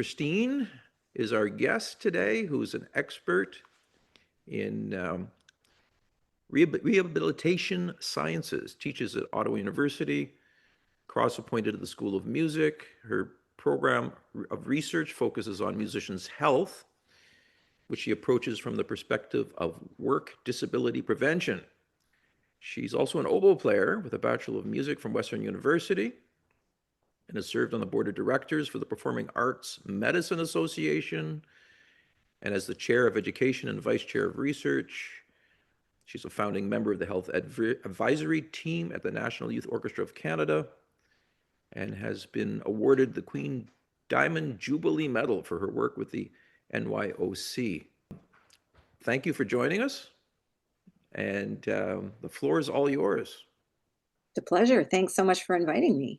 Christine is our guest today, who's an expert in rehabilitation sciences, teaches at Ottawa University, cross-appointed to the School of Music. Her program of research focuses on musicians' health, which she approaches from the perspective of work disability prevention. She's also an oboe player with a Bachelor of Music from Western University and has served on the board of directors for the Performing Arts Medicine Association and as the chair of education and vice chair of research. She's a founding member of the health advisory team at the National Youth Orchestra of Canada and has been awarded the Queen Diamond Jubilee Medal for her work with the NYOC. Thank you for joining us, and the floor is all yours. It's a pleasure. Thanks so much for inviting me.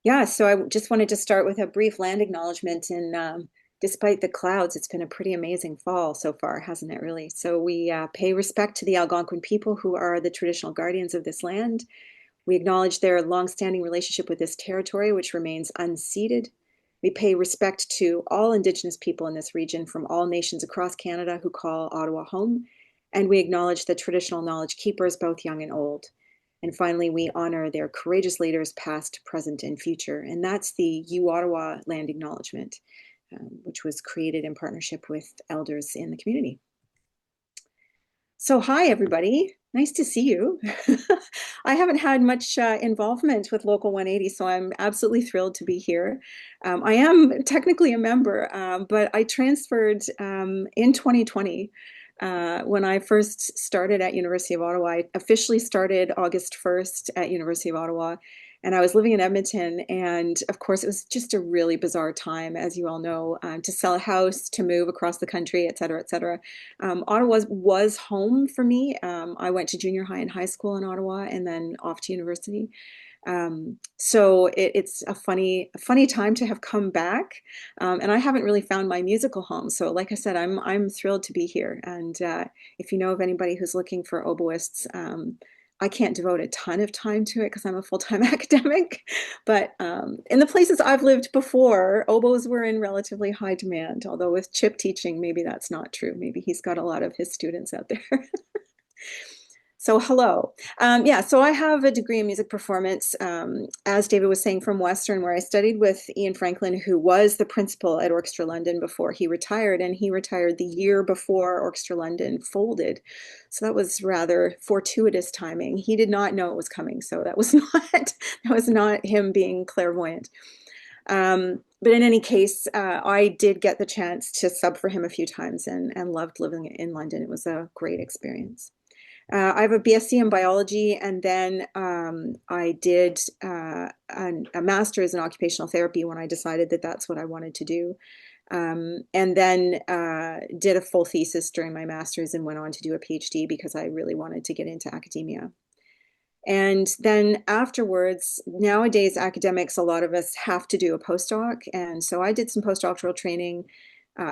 Yeah, so I just wanted to start with a brief land acknowledgement. And despite the clouds, it's been a pretty amazing fall so far, hasn't it, really? So we pay respect to the Algonquin people who are the traditional guardians of this land. We acknowledge their longstanding relationship with this territory, which remains unceded. We pay respect to all Indigenous people in this region from all nations across Canada who call Ottawa home. And we acknowledge the traditional knowledge keepers, both young and old. And finally, we honor their courageous leaders, past, present, and future. And that's the U Ottawa Land Acknowledgement, which was created in partnership with elders in the community. So hi, everybody. Nice to see you. I haven't had much involvement with Local 180, so I'm absolutely thrilled to be here. I am technically a member, but I transferred in 2020. When I first started at University of Ottawa. I officially started August 1st at University of Ottawa, and I was living in Edmonton. And of course, it was just a really bizarre time, as you all know, to sell a house, to move across the country, et cetera, et cetera. Ottawa was home for me. I went to junior high and high school in Ottawa, and then off to university. So it's a funny time to have come back, and I haven't really found my musical home. So like I said, I'm thrilled to be here. And if you know of anybody who's looking for oboists, I can't devote a ton of time to it because I'm a full-time academic. But in the places I've lived before, oboes were in relatively high demand. Although with Chip teaching, maybe that's not true. Maybe he's got a lot of his students out there. So hello. Yeah, so I have a degree in music performance, as David was saying, from Western, where I studied with Ian Franklin, who was the principal at Orchestra London before he retired, and he retired the year before Orchestra London folded. So that was rather fortuitous timing. He did not know it was coming, so that was not him being clairvoyant. But in any case, I did get the chance to sub for him a few times and loved living in London. It was a great experience. I have a BSc in biology, and then I did a master's in occupational therapy when I decided that that's what I wanted to do. And then did a full thesis during my master's and went on to do a PhD because I really wanted to get into academia. And then afterwards, nowadays academics, a lot of us have to do a postdoc. And so I did some postdoctoral training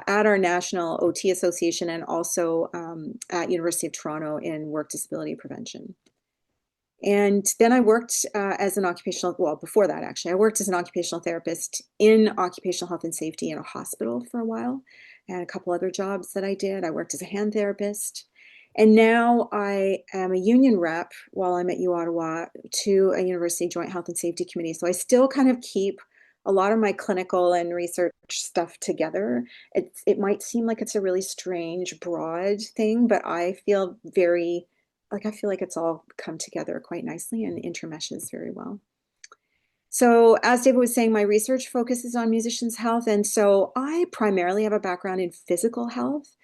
at our National OT Association and also at University of Toronto in work disability prevention. And then I worked as an before that actually, I worked as an occupational therapist in occupational health and safety in a hospital for a while, and a couple other jobs that I did. I worked as a hand therapist. And now I am a union rep while I'm at U Ottawa to a university joint health and safety committee. So I still kind of keep a lot of my clinical and research stuff together. It might seem like it's a really strange, broad thing, but I feel like it's all come together quite nicely and intermeshes very well. So as David was saying, my research focuses on musicians' health. And so I primarily have a background in physical health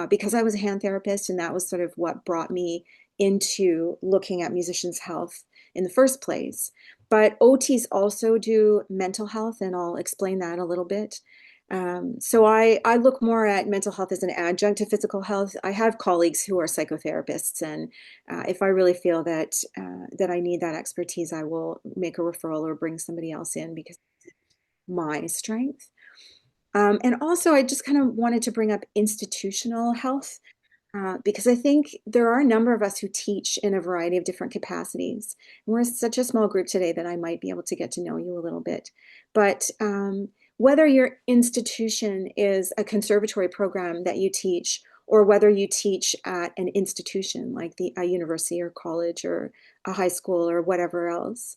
because I was a hand therapist, and that was sort of what brought me into looking at musicians' health in the first place. But OTs also do mental health, and I'll explain that a little bit. So I look more at mental health as an adjunct to physical health. I have colleagues who are psychotherapists, and if I really feel that I need that expertise, I will make a referral or bring somebody else in because it's my strength. And also, I just kind of wanted to bring up institutional health. Because I think there are a number of us who teach in a variety of different capacities. We're such a small group today that I might be able to get to know you a little bit. But whether your institution is a conservatory program that you teach, or whether you teach at an institution like a university or college or a high school or whatever else,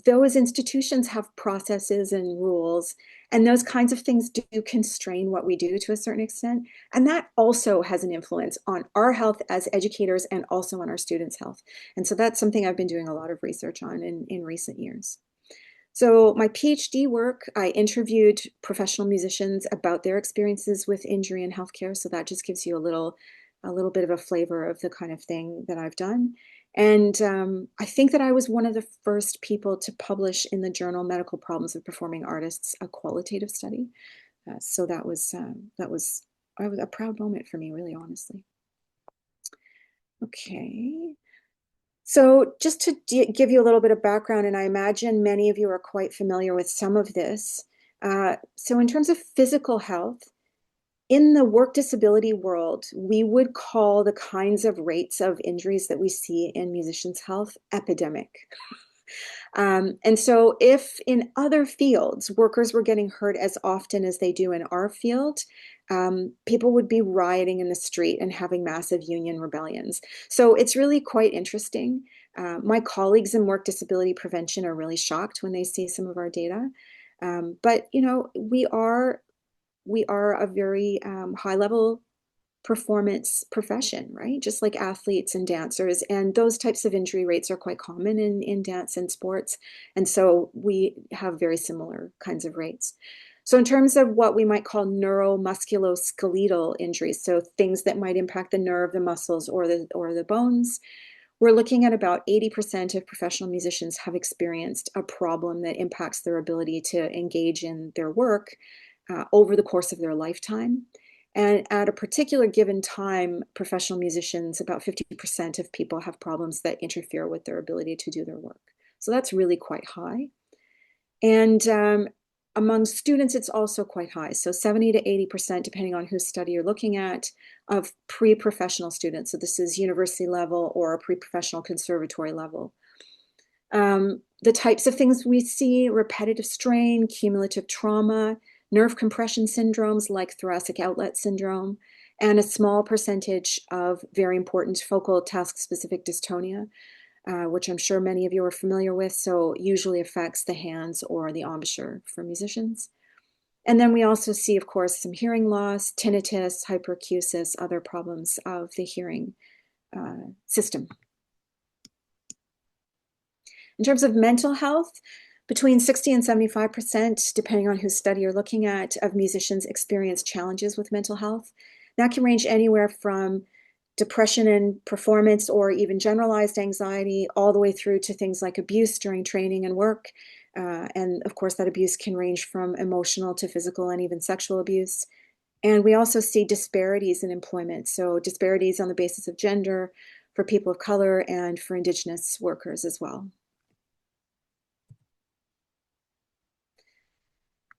those institutions have processes and rules, and those kinds of things do constrain what we do to a certain extent. And that also has an influence on our health as educators and also on our students' health. And so that's something I've been doing a lot of research on in recent years. So my PhD work, I interviewed professional musicians about their experiences with injury in healthcare. So that just gives you a little bit of a flavor of the kind of thing that I've done. And I think that I was one of the first people to publish in the journal Medical Problems of Performing Artists, a qualitative study. So that was a proud moment for me, really, honestly. Okay. So just to give you a little bit of background, and I imagine many of you are quite familiar with some of this. So in terms of physical health, in the work disability world, we would call the kinds of rates of injuries that we see in musicians' health epidemic. And so if in other fields, workers were getting hurt as often as they do in our field, people would be rioting in the street and having massive union rebellions. So it's really quite interesting. My colleagues in work disability prevention are really shocked when they see some of our data. But, you know, we are a very high level performance profession, right? Just like athletes and dancers. And those types of injury rates are quite common in dance and sports. And so we have very similar kinds of rates. So in terms of what we might call neuromusculoskeletal injuries, so things that might impact the nerve, the muscles, or the bones, we're looking at about 80% of professional musicians have experienced a problem that impacts their ability to engage in their work over the course of their lifetime. And at a particular given time, professional musicians, about 50% of people have problems that interfere with their ability to do their work. So that's really quite high. And among students, it's also quite high. So 70 to 80%, depending on whose study you're looking at, of pre-professional students. So this is university level or a pre-professional conservatory level. The types of things we see: repetitive strain, cumulative trauma, nerve compression syndromes like thoracic outlet syndrome, and a small percentage of very important focal task-specific dystonia, which I'm sure many of you are familiar with, so usually affects the hands or the embouchure for musicians. And then we also see, of course, some hearing loss, tinnitus, hyperacusis, other problems of the hearing system. In terms of mental health, between 60 and 75%, depending on whose study you're looking at, of musicians experience challenges with mental health. That can range anywhere from depression and performance or even generalized anxiety, all the way through to things like abuse during training and work. And of course, that abuse can range from emotional to physical and even sexual abuse. And we also see disparities in employment. So disparities on the basis of gender for people of color and for Indigenous workers as well.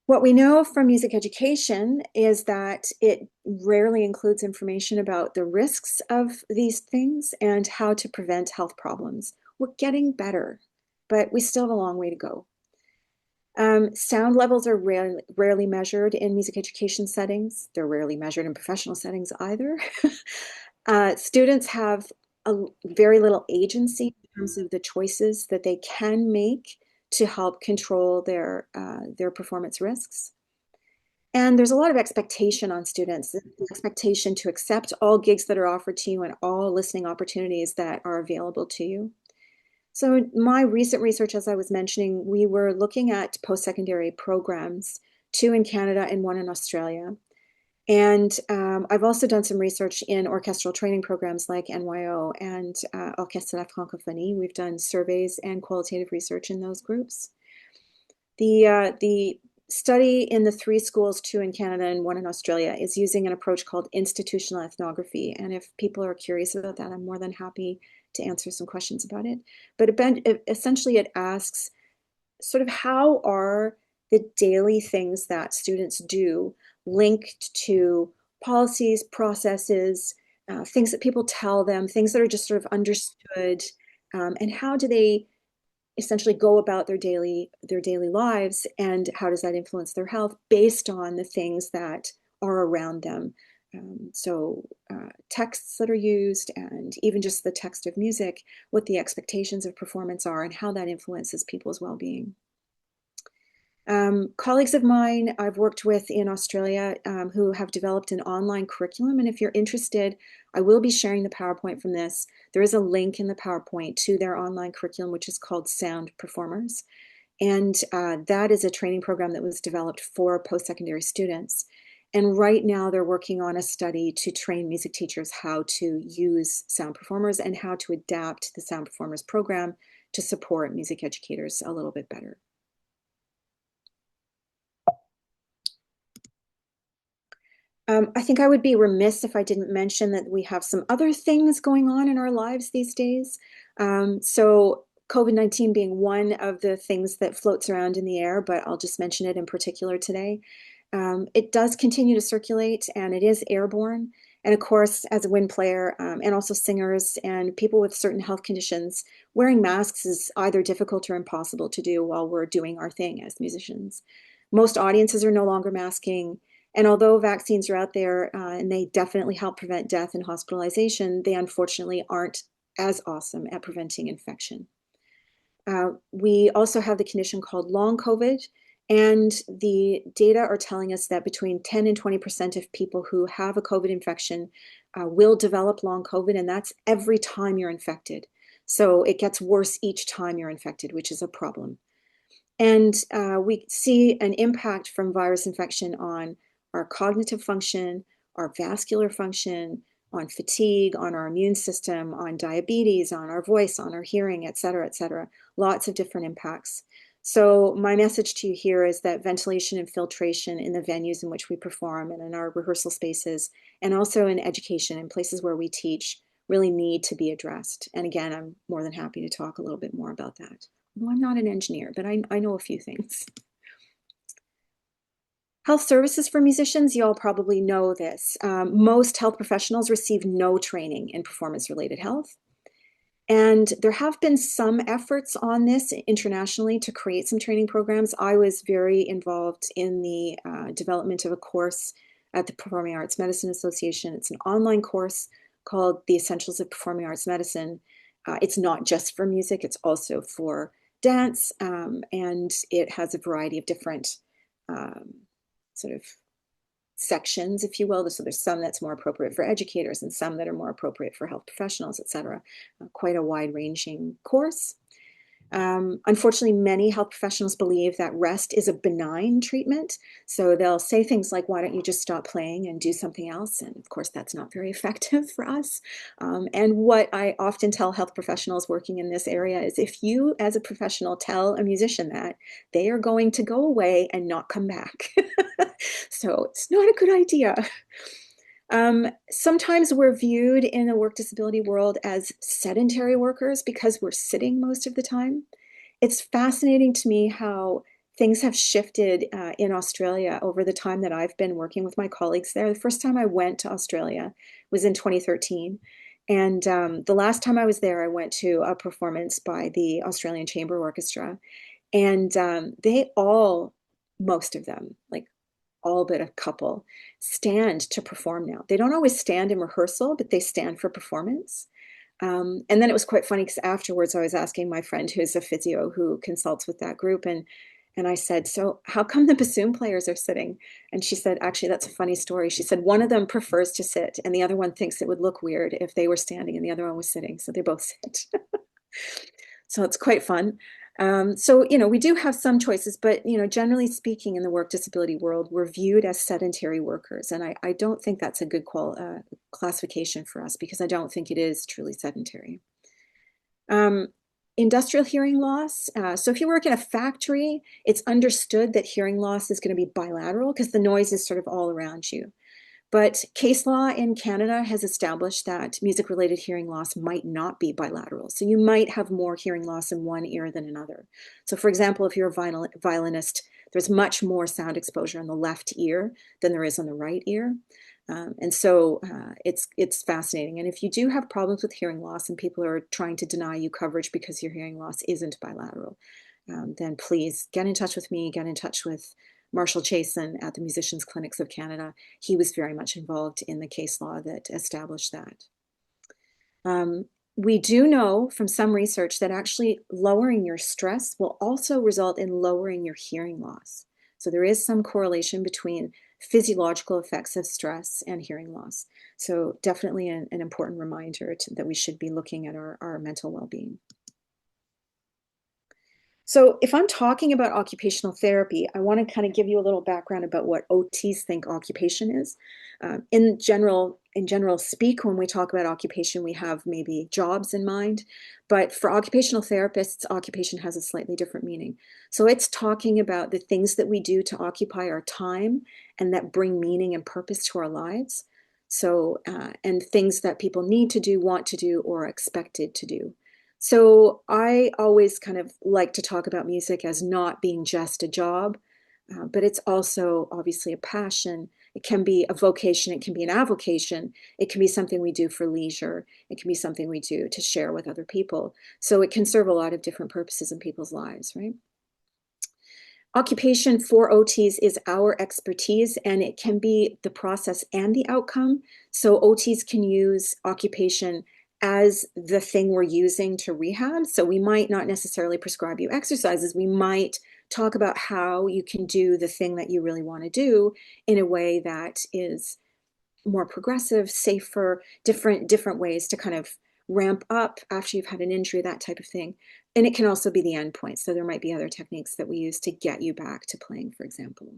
What we know from music education is that it rarely includes information about the risks of these things and how to prevent health problems. We're getting better, but we still have a long way to go. Sound levels are rarely measured in music education settings. They're rarely measured in professional settings either. Students have very little agency in terms of the choices that they can make to help control their performance risks. And there's a lot of expectation on students, the expectation to accept all gigs that are offered to you and all listening opportunities that are available to you. So my recent research, as I was mentioning, we were looking at post-secondary programs, 2 in Canada and 1 in Australia. And I've also done some research in orchestral training programs like NYO and Orchestra London Canada. We've done surveys and qualitative research in those groups. The study in the 3 schools, 2 in Canada and 1 in Australia, is using an approach called institutional ethnography. And if people are curious about that, I'm more than happy to answer some questions about it. But essentially it asks sort of how are the daily things that students do linked to policies, processes, things that people tell them, things that are just sort of understood, and how do they essentially go about their daily lives, and how does that influence their health based on the things that are around them. Texts that are used, and even just the text of music, what the expectations of performance are, and how that influences people's well-being. Colleagues of mine I've worked with in Australia who have developed an online curriculum, and if you're interested, I will be sharing the PowerPoint from this. There is a link in the PowerPoint to their online curriculum, which is called Sound Performers, and that is a training program that was developed for post-secondary students. And right now they're working on a study to train music teachers how to use sound performers and how to adapt the sound performers program to support music educators a little bit better. I think I would be remiss if I didn't mention that we have some other things going on in our lives these days. So COVID-19 being one of the things that floats around in the air, but I'll just mention it in particular today. It does continue to circulate, and it is airborne. And of course, as a wind player, and also singers and people with certain health conditions, wearing masks is either difficult or impossible to do while we're doing our thing as musicians. Most audiences are no longer masking. And although vaccines are out there and they definitely help prevent death and hospitalization, they unfortunately aren't as awesome at preventing infection. We also have the condition called long COVID, and the data are telling us that between 10 and 20% of people who have a COVID infection will develop long COVID, and that's every time you're infected. So it gets worse each time you're infected, which is a problem. And we see an impact from virus infection on our cognitive function, our vascular function, on fatigue, on our immune system, on diabetes, on our voice, on our hearing, et cetera, et cetera. Lots of different impacts. So my message to you here is that ventilation and filtration in the venues in which we perform and in our rehearsal spaces, and also in education and places where we teach, really need to be addressed. And again, I'm more than happy to talk a little bit more about that. Well, I'm not an engineer, but I know a few things. Health services for musicians, you all probably know this. Most health professionals receive no training in performance-related health. And there have been some efforts on this internationally to create some training programs. I was very involved in the development of a course at the Performing Arts Medicine Association. It's an online course called The Essentials of Performing Arts Medicine. It's not just for music, it's also for dance, and it has a variety of different sort of sections, if you will. So there's some that's more appropriate for educators and some that are more appropriate for health professionals, et cetera. Quite a wide-ranging course. Unfortunately, many health professionals believe that rest is a benign treatment. So they'll say things like, why don't you just stop playing and do something else? And of course, that's not very effective for us. And what I often tell health professionals working in this area is if you, as a professional, tell a musician that, they are going to go away and not come back. So it's not a good idea. Sometimes we're viewed in the work disability world as sedentary workers because we're sitting most of the time. It's fascinating to me how things have shifted in Australia over the time that I've been working with my colleagues there. The first time I went to Australia was in 2013. And the last time I was there, I went to a performance by the Australian Chamber Orchestra. And they all, most of them, like all but a couple, stand to perform now. They don't always stand in rehearsal, but they stand for performance. And then it was quite funny because afterwards I was asking my friend who's a physio who consults with that group, and I said, so how come the bassoon players are sitting? And she said, actually, that's a funny story. She said one of them prefers to sit and the other one thinks it would look weird if they were standing and the other one was sitting. So they both sit. So it's quite fun. So, we do have some choices, but, generally speaking, in the work disability world, we're viewed as sedentary workers. And I don't think that's a good classification for us because I don't think it is truly sedentary. Industrial hearing loss. So if you work in a factory, it's understood that hearing loss is going to be bilateral because the noise is sort of all around you. But case law in Canada has established that music-related hearing loss might not be bilateral. So you might have more hearing loss in one ear than another. So for example, if you're a violinist, there's much more sound exposure in the left ear than there is on the right ear. And so it's fascinating. And if you do have problems with hearing loss and people are trying to deny you coverage because your hearing loss isn't bilateral, then please get in touch with me, get in touch with Marshall Chasen at the Musicians Clinics of Canada. He was very much involved in the case law that established that. We do know from some research that actually lowering your stress will also result in lowering your hearing loss. So there is some correlation between physiological effects of stress and hearing loss. So definitely an important reminder that we should be looking at our mental well-being. So if I'm talking about occupational therapy, I want to kind of give you a little background about what OTs think occupation is. In general speak, when we talk about occupation, we have maybe jobs in mind, but for occupational therapists, occupation has a slightly different meaning. So it's talking about the things that we do to occupy our time and that bring meaning and purpose to our lives. So, and things that people need to do, want to do, or are expected to do. So I always kind of like to talk about music as not being just a job, but it's also obviously a passion. It can be a vocation, it can be an avocation, it can be something we do for leisure, it can be something we do to share with other people. So it can serve a lot of different purposes in people's lives, right? Occupation for OTs is our expertise, and it can be the process and the outcome. So OTs can use occupation as the thing we're using to rehab. So we might not necessarily prescribe you exercises. We might talk about how you can do the thing that you really want to do in a way that is more progressive, safer, different ways to kind of ramp up after you've had an injury, that type of thing. And it can also be the end point. So there might be other techniques that we use to get you back to playing, for example.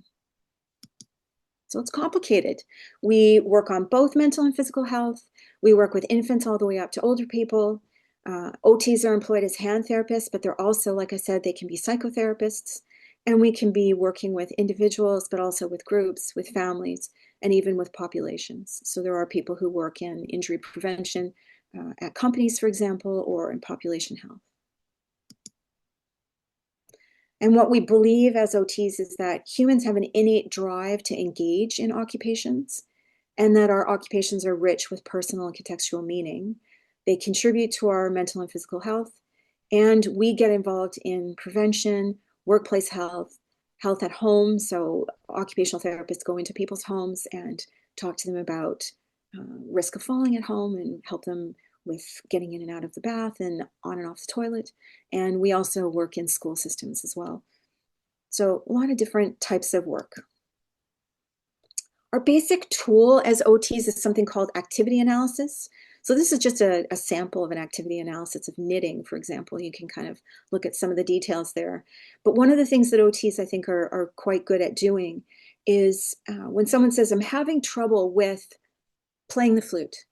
So it's complicated. We work on both mental and physical health. We work with infants all the way up to older people. OTs are employed as hand therapists, but they're also, like I said, they can be psychotherapists. And we can be working with individuals, but also with groups, with families, and even with populations. So there are people who work in injury prevention at companies, for example, or in population health. And what we believe as OTs is that humans have an innate drive to engage in occupations, and that our occupations are rich with personal and contextual meaning. They contribute to our mental and physical health, and we get involved in prevention, workplace health, health at home. So occupational therapists go into people's homes and talk to them about risk of falling at home and help them with getting in and out of the bath and on and off the toilet. And we also work in school systems as well. So a lot of different types of work. Our basic tool as OTs is something called activity analysis. So this is just a sample of an activity analysis of knitting, for example. You can kind of look at some of the details there. But one of the things that OTs I think are quite good at doing is when someone says, I'm having trouble with playing the flute.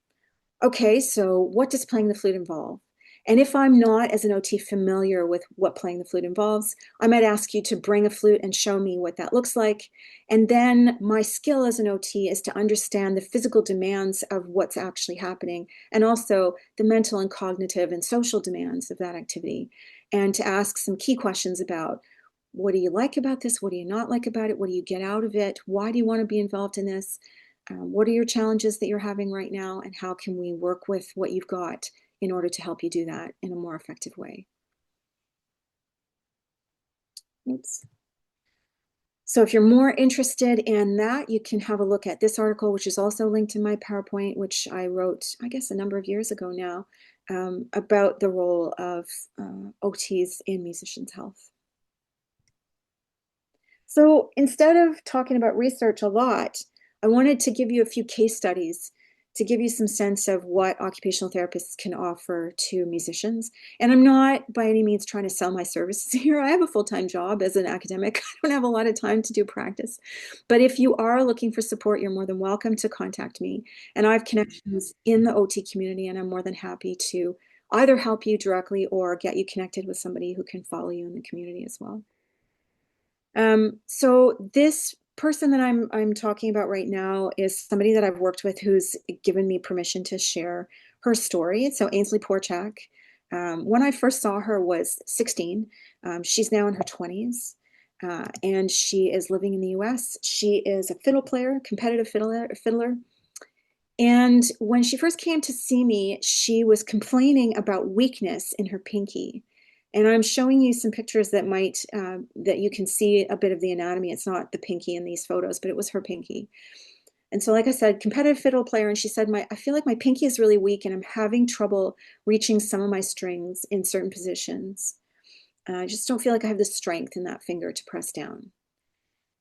Okay, so what does playing the flute involve? And if I'm not, as an OT, familiar with what playing the flute involves, I might ask you to bring a flute and show me what that looks like. And then my skill as an OT is to understand the physical demands of what's actually happening, and also the mental and cognitive and social demands of that activity, and to ask some key questions about what do you like about this? What do you not like about it? What do you get out of it? Why do you want to be involved in this? What are your challenges that you're having right now? And how can we work with what you've got in order to help you do that in a more effective way? Oops. So if you're more interested in that, you can have a look at this article, which is also linked in my PowerPoint, which I wrote, I guess, a number of years ago now, about the role of OTs in musicians' health. So instead of talking about research a lot, I wanted to give you a few case studies to give you some sense of what occupational therapists can offer to musicians. And I'm not by any means trying to sell my services here. I have a full-time job as an academic. I don't have a lot of time to do practice. But if you are looking for support, you're more than welcome to contact me. And I have connections in the OT community, and I'm more than happy to either help you directly or get you connected with somebody who can follow you in the community as well. So this person that I'm talking about right now is somebody that I've worked with who's given me permission to share her story. So Ainsley Porchak, when I first saw her was 16. She's now in her 20s, and she is living in the US. She is a fiddle player, competitive fiddler. And when she first came to see me, she was complaining about weakness in her pinky. And I'm showing you some pictures that that you can see a bit of the anatomy. It's not the pinky in these photos, but it was her pinky. And so, like I said, competitive fiddle player, and she said, I feel like my pinky is really weak and I'm having trouble reaching some of my strings in certain positions. I just don't feel like I have the strength in that finger to press down.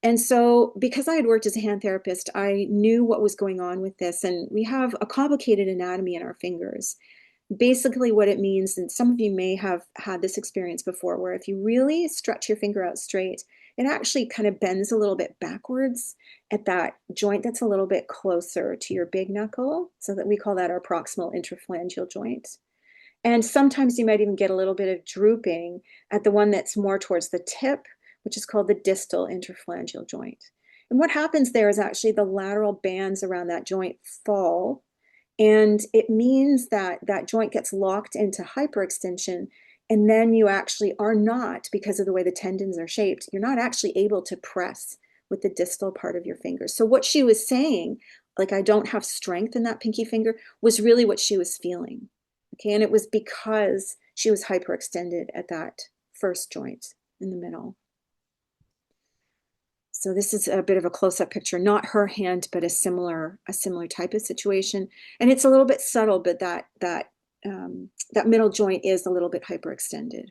And so, because I had worked as a hand therapist, I knew what was going on with this. And we have a complicated anatomy in our fingers. Basically, what it means, and some of you may have had this experience before, where if you really stretch your finger out straight, it actually kind of bends a little bit backwards at that joint that's a little bit closer to your big knuckle. So that we call that our proximal interphalangeal joint. And sometimes you might even get a little bit of drooping at the one that's more towards the tip, which is called the distal interphalangeal joint. And what happens there is actually the lateral bands around that joint fall, and it means that that joint gets locked into hyperextension, and then you actually are not, because of the way the tendons are shaped, you're not actually able to press with the distal part of your finger. So what she was saying, like I don't have strength in that pinky finger, was really what she was feeling. Okay, and it was because she was hyperextended at that first joint in the middle. So this is a bit of a close-up picture, not her hand, but a similar type of situation. And it's a little bit subtle, but that middle joint is a little bit hyperextended.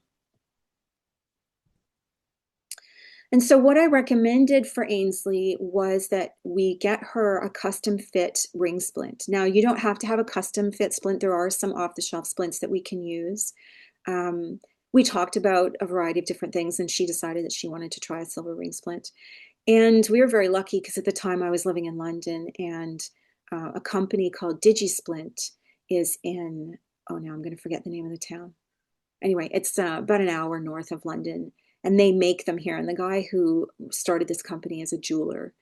And so what I recommended for Ainsley was that we get her a custom fit ring splint. Now, you don't have to have a custom fit splint. There are some off-the-shelf splints that we can use. We talked about a variety of different things, and she decided that she wanted to try a silver ring splint. And we were very lucky because at the time I was living in London, and a company called DigiSplint is in, oh, now I'm going to forget the name of the town. Anyway, it's about an hour north of London, and they make them here. And the guy who started this company is a jeweler.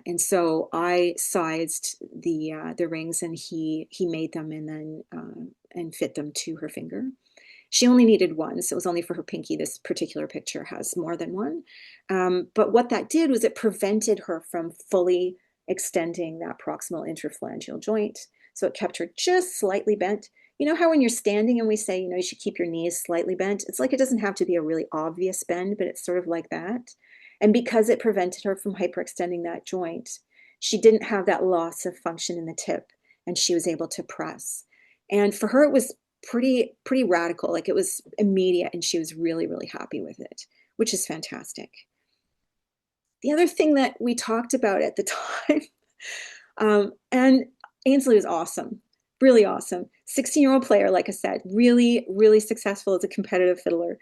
And so I sized the rings, and he made them and then and fit them to her finger. She only needed one, so it was only for her pinky. This particular picture has more than one. But what that did was it prevented her from fully extending that proximal interphalangeal joint. So it kept her just slightly bent. You know how when you're standing and we say, you should keep your knees slightly bent? It's like it doesn't have to be a really obvious bend, but it's sort of like that. And because it prevented her from hyperextending that joint, she didn't have that loss of function in the tip, and she was able to press. And for her, it was pretty radical. Like it was immediate, and she was really, really happy with it, which is fantastic. The other thing that we talked about at the time, and Ainsley was awesome, really awesome. 16-year-old player, like I said, really, really successful as a competitive fiddler.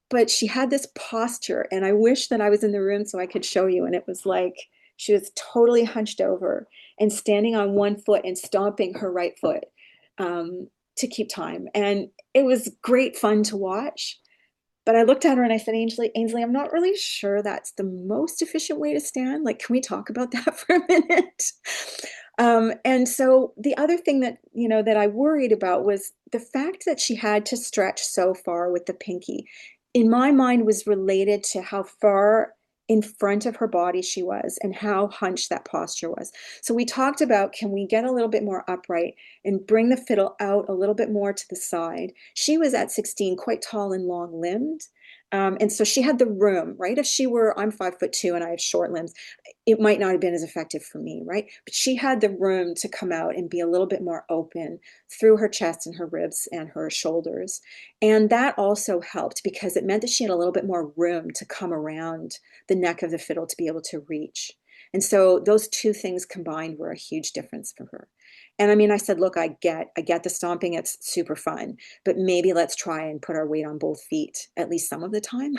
But she had this posture, and I wish that I was in the room so I could show you. And it was like she was totally hunched over and standing on one foot and stomping her right foot to keep time. And it was great fun to watch. But I looked at her and I said, Ainsley, I'm not really sure that's the most efficient way to stand. Like, can we talk about that for a minute? And so the other thing that, that I worried about was the fact that she had to stretch so far with the pinky. In my mind was related to how far in front of her body she was and how hunched that posture was. So we talked about, can we get a little bit more upright and bring the fiddle out a little bit more to the side? She was at 16, quite tall and long limbed. And so she had the room, right? If she were, I'm 5'2" and I have short limbs, it might not have been as effective for me, right? But she had the room to come out and be a little bit more open through her chest and her ribs and her shoulders. And that also helped because it meant that she had a little bit more room to come around the neck of the fiddle to be able to reach. And so those two things combined were a huge difference for her. And I mean, I said, look, I get the stomping. It's super fun, but maybe let's try and put our weight on both feet at least some of the time.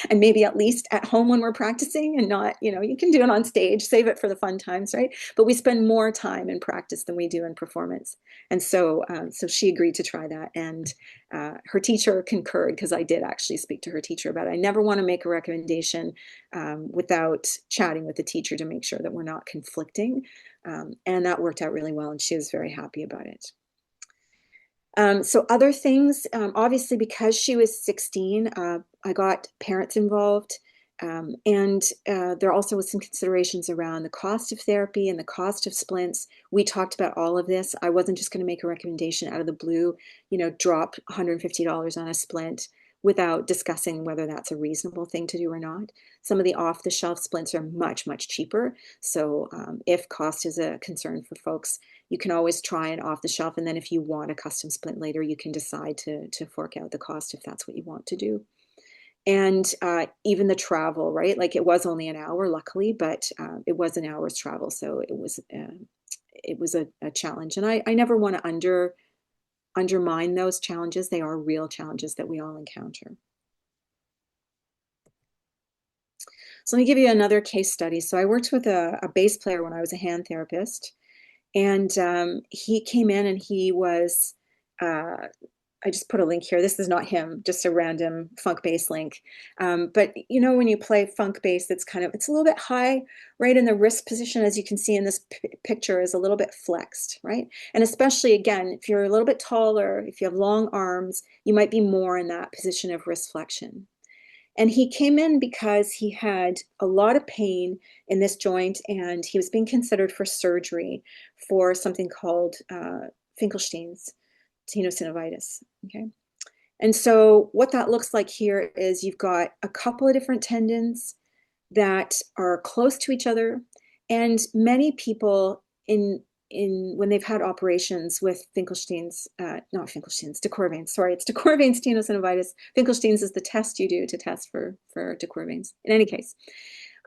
And maybe at least at home when we're practicing and not, you can do it on stage, save it for the fun times, right? But we spend more time in practice than we do in performance. And so, so she agreed to try that. And her teacher concurred because I did actually speak to her teacher about it. I never want to make a recommendation without chatting with the teacher to make sure that we're not conflicting. And that worked out really well, and she was very happy about it. So other things, obviously because she was 16, I got parents involved, There also was some considerations around the cost of therapy and the cost of splints. We talked about all of this. I wasn't just going to make a recommendation out of the blue, drop $150 on a splint without discussing whether that's a reasonable thing to do or not. Some of the off-the-shelf splints are much, much cheaper. So if cost is a concern for folks, you can always try an off-the-shelf. And then if you want a custom splint later, you can decide to fork out the cost if that's what you want to do. And even the travel, right? Like it was only an hour, luckily, but it was an hour's travel. So it was a challenge. And I never want to undermine those challenges. They are real challenges that we all encounter. So let me give you another case study. So I worked with a bass player when I was a hand therapist. And he came in and he was I just put a link here. This is not him, just a random funk bass link. But when you play funk bass, it's a little bit high, right? In the wrist position, as you can see in this picture, is a little bit flexed, right? And especially, again, if you're a little bit taller, if you have long arms, you might be more in that position of wrist flexion. And he came in because he had a lot of pain in this joint, and he was being considered for surgery for something called Finkelstein's tenosynovitis, okay? And so what that looks like here is you've got a couple of different tendons that are close to each other, and many people when they've had operations with Finkelstein's, not Finkelstein's, de Quervain's, sorry, it's de Quervain's tenosynovitis. Finkelstein's is the test you do to test for de Quervain's. In any case,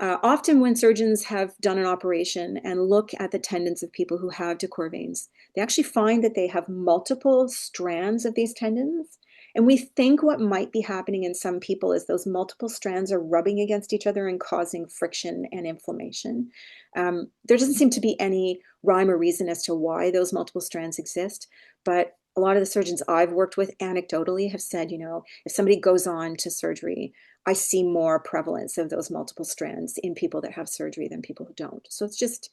often when surgeons have done an operation and look at the tendons of people who have de Quervain's, they actually find that they have multiple strands of these tendons. And we think what might be happening in some people is those multiple strands are rubbing against each other and causing friction and inflammation. There doesn't seem to be any rhyme or reason as to why those multiple strands exist, but a lot of the surgeons I've worked with anecdotally have said, if somebody goes on to surgery, I see more prevalence of those multiple strands in people that have surgery than people who don't. So it's just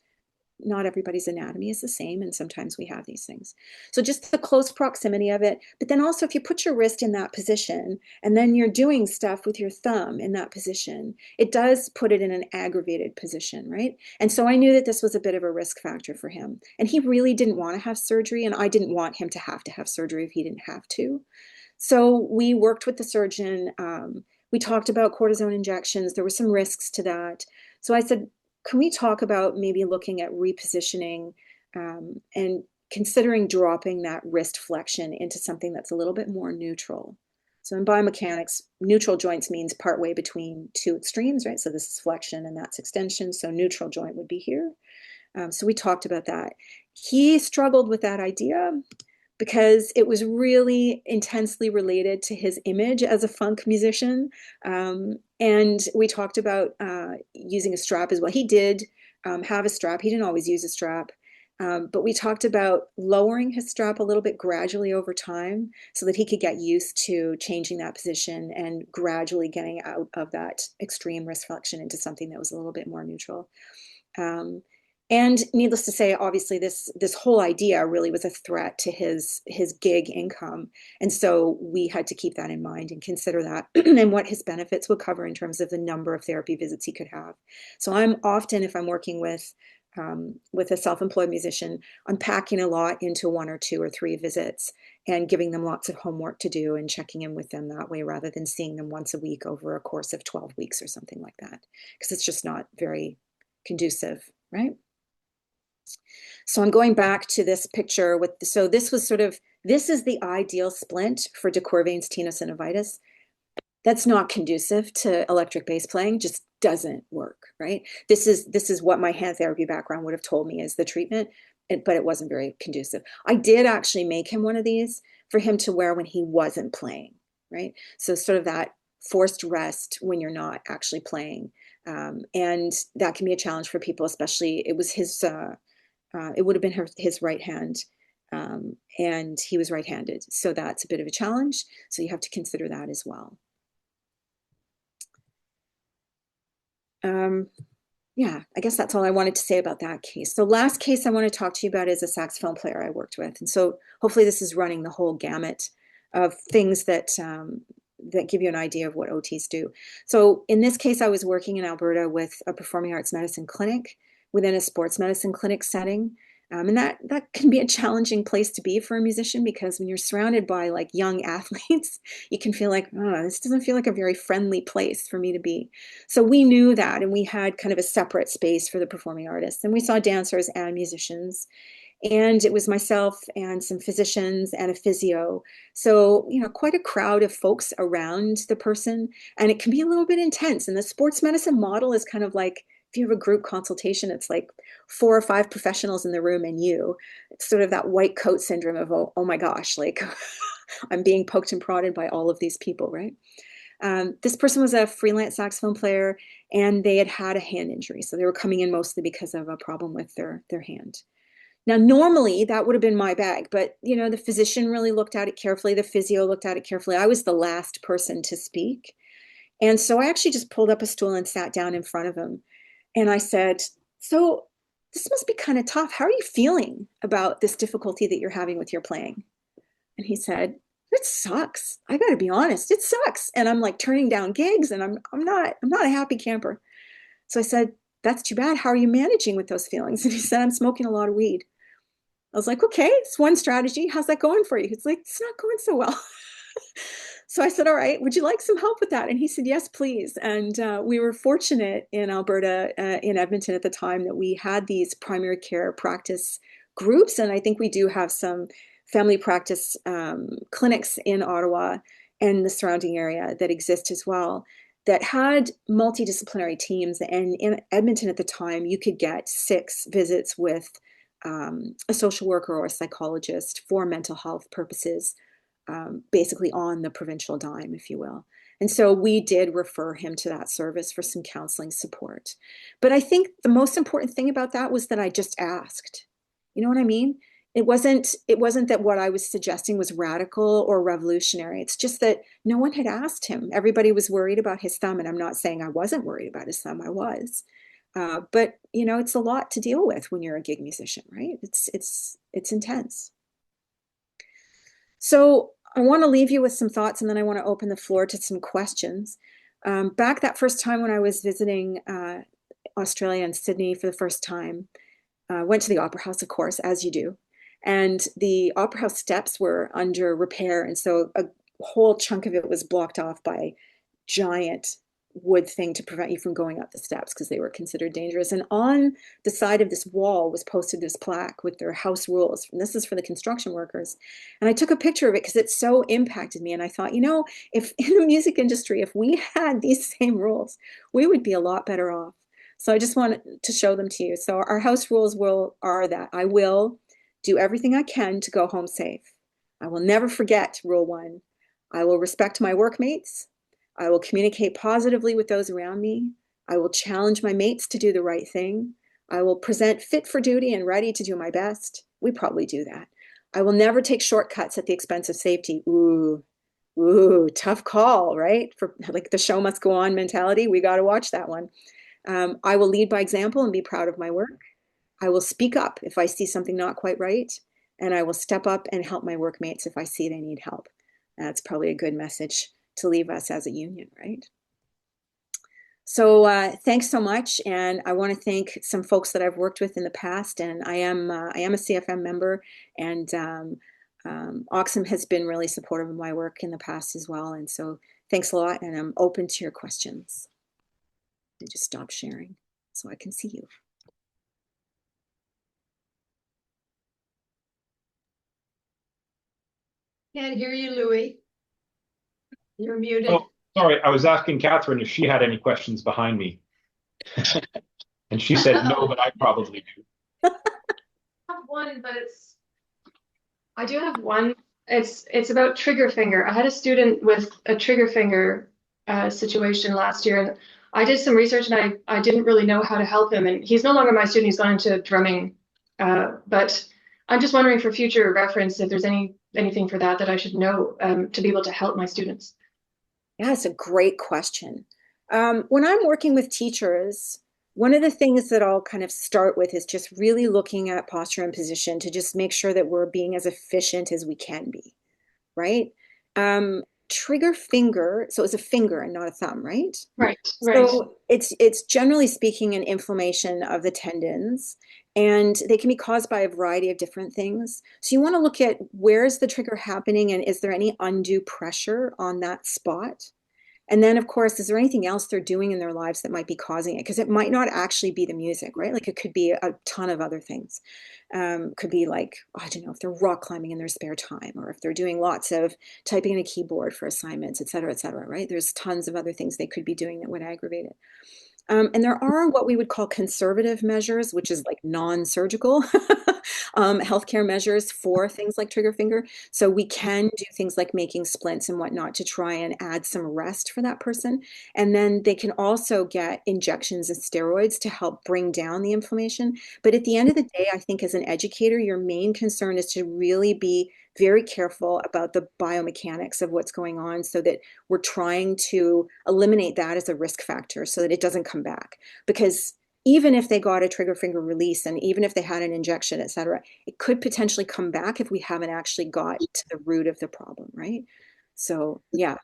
not everybody's anatomy is the same, and sometimes we have these things. So just the close proximity of it, but then also if you put your wrist in that position and then you're doing stuff with your thumb in that position, it does put it in an aggravated position, right? And so I knew that this was a bit of a risk factor for him, and he really didn't want to have surgery, and I didn't want him to have surgery if he didn't have to. So we worked with the surgeon. We talked about cortisone injections. There were some risks to that. So I said, can we talk about maybe looking at repositioning and considering dropping that wrist flexion into something that's a little bit more neutral? So in biomechanics, neutral joints means partway between two extremes, right? So this is flexion and that's extension. So neutral joint would be here. So we talked about that. He struggled with that idea because it was really intensely related to his image as a funk musician. And we talked about using a strap as well. He did have a strap. He didn't always use a strap. But we talked about lowering his strap a little bit gradually over time so that he could get used to changing that position and gradually getting out of that extreme wrist flexion into something that was a little bit more neutral. And needless to say, obviously, this whole idea really was a threat to his gig income. And so we had to keep that in mind and consider that and what his benefits would cover in terms of the number of therapy visits he could have. So I'm often, if I'm working with a self-employed musician, I'm packing a lot into 1 or 2 or 3 visits and giving them lots of homework to do and checking in with them that way rather than seeing them once a week over a course of 12 weeks or something like that, because it's just not very conducive, right? So I'm going back to this picture with, so this was this is the ideal splint for de Quervain's tenosynovitis. That's not conducive to electric bass playing, just doesn't work, right? This is what my hand therapy background would have told me is the treatment, but it wasn't very conducive. I did actually make him one of these for him to wear when he wasn't playing, right? So sort of that forced rest when you're not actually playing. And that can be a challenge for people, especially it was his, it would have been his right hand, and he was right-handed. So that's a bit of a challenge. So you have to consider that as well. Yeah, I guess that's all I wanted to say about that case. So last case I want to talk to you about is a saxophone player I worked with. And so hopefully this is running the whole gamut of things that that give you an idea of what OTs do. So in this case, I was working in Alberta with a performing arts medicine clinic within a sports medicine clinic setting. And that can be a challenging place to be for a musician, because when you're surrounded by like young athletes, you can feel like, oh, this doesn't feel like a very friendly place for me to be. So we knew that, and we had kind of a separate space for the performing artists. And we saw dancers and musicians. And it was myself and some physicians and a physio. So, quite a crowd of folks around the person. And it can be a little bit intense. And the sports medicine model is kind of like, if you have a group consultation, it's like 4 or 5 professionals in the room and you. It's sort of that white coat syndrome of, oh my gosh, like I'm being poked and prodded by all of these people, right? This person was a freelance saxophone player, and they had had a hand injury. So they were coming in mostly because of a problem with their hand. Now, normally that would have been my bag, but the physician really looked at it carefully. The physio looked at it carefully. I was the last person to speak. And so I actually just pulled up a stool and sat down in front of him. And I said, so this must be kind of tough. How are you feeling about this difficulty that you're having with your playing? And he said, it sucks. I got to be honest, it sucks. And I'm like turning down gigs, and I'm not a happy camper. So I said, that's too bad. How are you managing with those feelings? And he said, I'm smoking a lot of weed. I was like, okay, it's one strategy. How's that going for you? He's like, it's not going so well. So I said, all right, would you like some help with that? And he said, yes, please. And we were fortunate in Alberta, in Edmonton at the time, that we had these primary care practice groups. And I think we do have some family practice clinics in Ottawa and the surrounding area that exist as well, that had multidisciplinary teams. And in Edmonton at the time, you could get 6 visits with a social worker or a psychologist for mental health purposes, basically on the provincial dime, if you will. And so we did refer him to that service for some counseling support. But I think the most important thing about that was that I just asked. You know what I mean? It wasn't that what I was suggesting was radical or revolutionary. It's just that no one had asked him. Everybody was worried about his thumb, and I'm not saying I wasn't worried about his thumb. I was. But it's a lot to deal with when you're a gig musician, right? It's intense. So I want to leave you with some thoughts, and then I want to open the floor to some questions. Back that first time when I was visiting Australia and Sydney for the first time, went to the Opera House, of course, as you do. And the Opera House steps were under repair, and so a whole chunk of it was blocked off by giant wood thing to prevent you from going up the steps because they were considered dangerous. And on the side of this wall was posted this plaque with their house rules. And this is for the construction workers. And I took a picture of it because it so impacted me. And I thought, if in the music industry, if we had these same rules, we would be a lot better off. So I just wanted to show them to you. So our house rules are that I will do everything I can to go home safe. I will never forget rule 1. I will respect my workmates. I will communicate positively with those around me. I will challenge my mates to do the right thing. I will present fit for duty and ready to do my best. We probably do that. I will never take shortcuts at the expense of safety. Ooh, tough call, right? For like the show must go on mentality, we got to watch that one. I will lead by example and be proud of my work. I will speak up if I see something not quite right, and I will step up and help my workmates if I see they need help. That's probably a good message to leave us as a union, right? So thanks so much, and I want to thank some folks that I've worked with in the past, and I am a CFM member, and Oxum has been really supportive of my work in the past as well, and so thanks a lot, and I'm open to your questions. I just stop sharing so I can see you. Can't hear you, Louis. You're muted. Oh, sorry. I was asking Catherine if she had any questions behind me. And she said no, but I probably do. I have one, but I do have one. It's about trigger finger. I had a student with a trigger finger situation last year, and I did some research, and I didn't really know how to help him. And he's no longer my student. He's gone into drumming. But I'm just wondering for future reference if there's anything for that I should know to be able to help my students. Yeah, it's a great question. When I'm working with teachers, one of the things that I'll kind of start with is just really looking at posture and position to just make sure that we're being as efficient as we can be, right? trigger finger, so it's a finger and not a thumb, right? Right. So it's generally speaking an inflammation of the tendons, and they can be caused by a variety of different things. So you want to look at where is the trigger happening and is there any undue pressure on that spot? And then, of course, is there anything else they're doing in their lives that might be causing it? Because it might not actually be the music, right? Like it could be a ton of other things. Could be like, I don't know, if they're rock climbing in their spare time, or if they're doing lots of typing in a keyboard for assignments, et cetera, right? There's tons of other things they could be doing that would aggravate it. And there are what we would call conservative measures, which is like non-surgical healthcare measures for things like trigger finger. So we can do things like making splints and whatnot to try and add some rest for that person. And then they can also get injections of steroids to help bring down the inflammation. But at the end of the day, I think as an educator, your main concern is to really be very careful about the biomechanics of what's going on so that we're trying to eliminate that as a risk factor so that it doesn't come back. Because even if they got a trigger finger release and even if they had an injection, et cetera, it could potentially come back if we haven't actually got to the root of the problem, right? So yeah,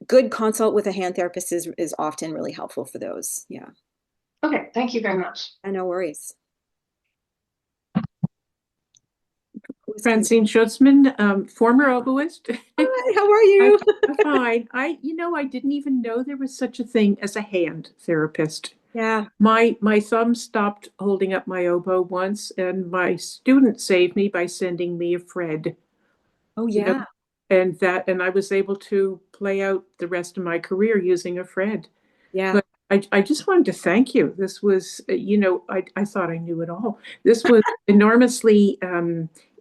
good consult with a hand therapist is often really helpful for those. Yeah. Okay, thank you very much. No worries. Francine Schutzman, former oboist. Hi, how are you? I'm fine. I didn't even know there was such a thing as a hand therapist. Yeah. My thumb stopped holding up my oboe once, and my student saved me by sending me a Fred. Oh You know, yeah. and I was able to play out the rest of my career using a Fred. Yeah. But I just wanted to thank you. This was, I thought I knew it all. This was enormously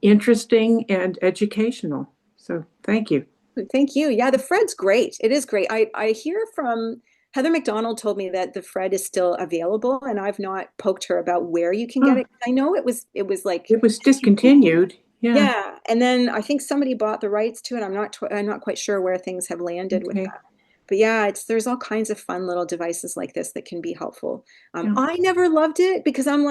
interesting and educational. So thank you. Thank you. Yeah, the Fred's great. It is great. I hear from Heather McDonald told me that the Fred is still available, and I've not poked her about where you can get it. I know it was like It was discontinued. Yeah. Yeah, and then I think somebody bought the rights to it. I'm not quite sure where things have landed with Okay. that. But yeah, there's all kinds of fun little devices like this that can be helpful. Yeah. I never loved it because I'm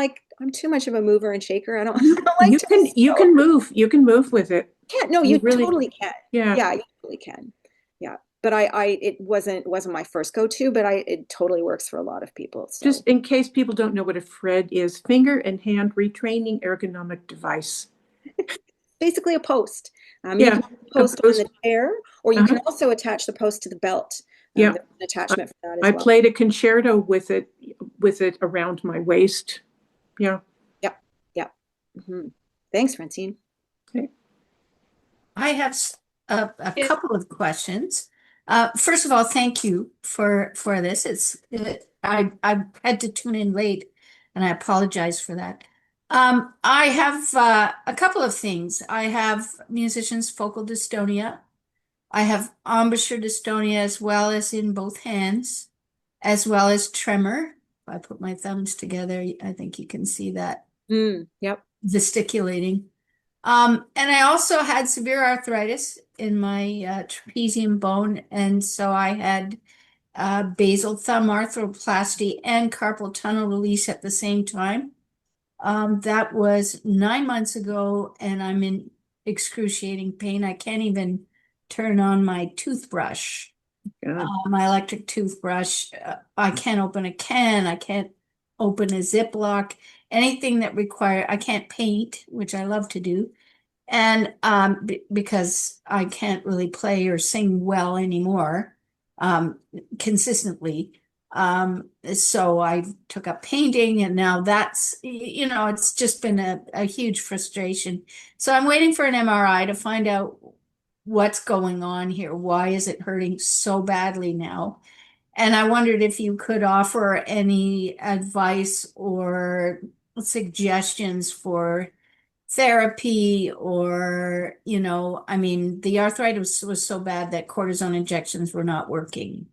too much of a mover and shaker. I don't like You to can be you still. can move. You can move with it. Can't. No, You you really totally can. Yeah. Yeah, you totally can. Yeah. But it wasn't my first go-to, but it totally works for a lot of people. So Just in case people don't know what a Fred is, finger and hand retraining ergonomic device. basically a post. You Yeah, can post on the chair, or you can Uh-huh. also attach the post to the belt. Yeah. There's an attachment for that as I well. played a concerto with it around my waist. Yeah. Yep. Mhm. Thanks, Francine. Okay. I have a couple of questions. First of all, thank you for this. I had to tune in late, and I apologize for that. I have a couple of things. I have musicians' focal dystonia. I have embouchure dystonia as well as in both hands, as well as tremor. If I put my thumbs together, I think you can see that Yep. gesticulating. And I also had severe arthritis in my trapezium bone, and so I had basal thumb arthroplasty and carpal tunnel release at the same time. That was 9 months ago, and I'm in excruciating pain. I can't even turn on my toothbrush, God. my electric toothbrush. I can't open a can. I can't open a Ziploc. Anything that I can't paint, which I love to do. And because I can't really play or sing well anymore consistently. So I took up painting, and now that's, it's just been a huge frustration. So I'm waiting for an MRI to find out what's going on here. Why is it hurting so badly now? And I wondered if you could offer any advice or suggestions for therapy, or, I mean, the arthritis was so bad that cortisone injections were not working.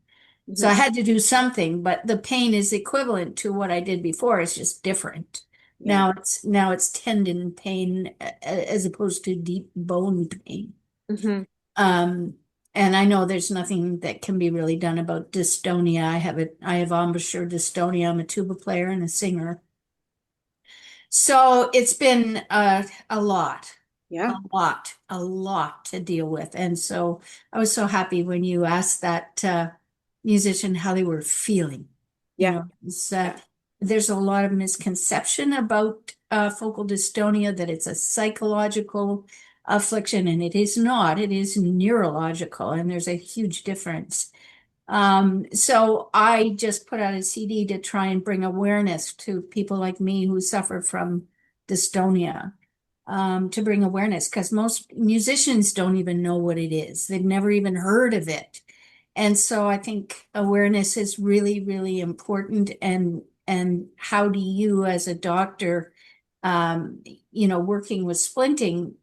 So I had to do something, but the pain is equivalent to what I did before. It's just different. Yeah. Now it's tendon pain as opposed to deep bone pain. And I know there's nothing that can be really done about dystonia. I have embouchure dystonia. I'm a tuba player and a singer. So it's been a lot. Yeah. a lot to deal with. And so I was so happy when you asked that musician how they were feeling. Yeah. You know, there's a lot of misconception about focal dystonia, that it's a psychological affliction, and it is not. It is neurological, and there's a huge difference. So I just put out a CD to try and bring awareness to people like me who suffer from dystonia, to bring awareness, because most musicians don't even know what it is. They've never even heard of it. And so I think awareness is really, really important. And how do you, as a doctor, working with splinting,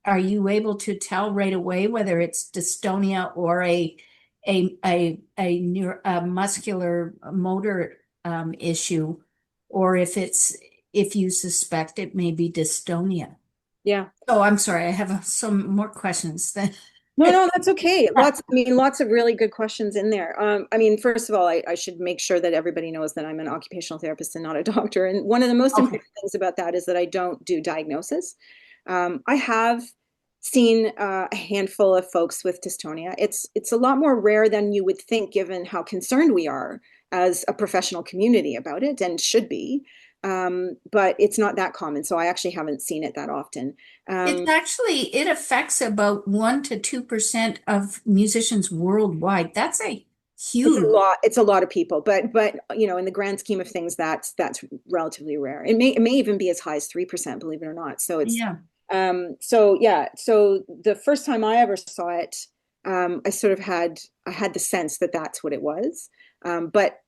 are you able to tell right away whether it's dystonia or a muscular motor issue, or if you suspect it may be dystonia? Yeah. Oh, I'm sorry. I have some more questions then. No, that's okay. Lots of really good questions in there. First of all, I should make sure that everybody knows that I'm an occupational therapist and not a doctor. And one of the most important things about that is that I don't do diagnosis. I have seen a handful of folks with dystonia. It's a lot more rare than you would think, given how concerned we are as a professional community about it, and should be. But it's not that common, so I actually haven't seen it that often. It affects about 1% to 2% of musicians worldwide. That's a huge. It's a lot of people, but in the grand scheme of things, that's relatively rare. It may even be as high as 3%, believe it or not. So it's So the first time I ever saw it, I had the sense that that's what it was. But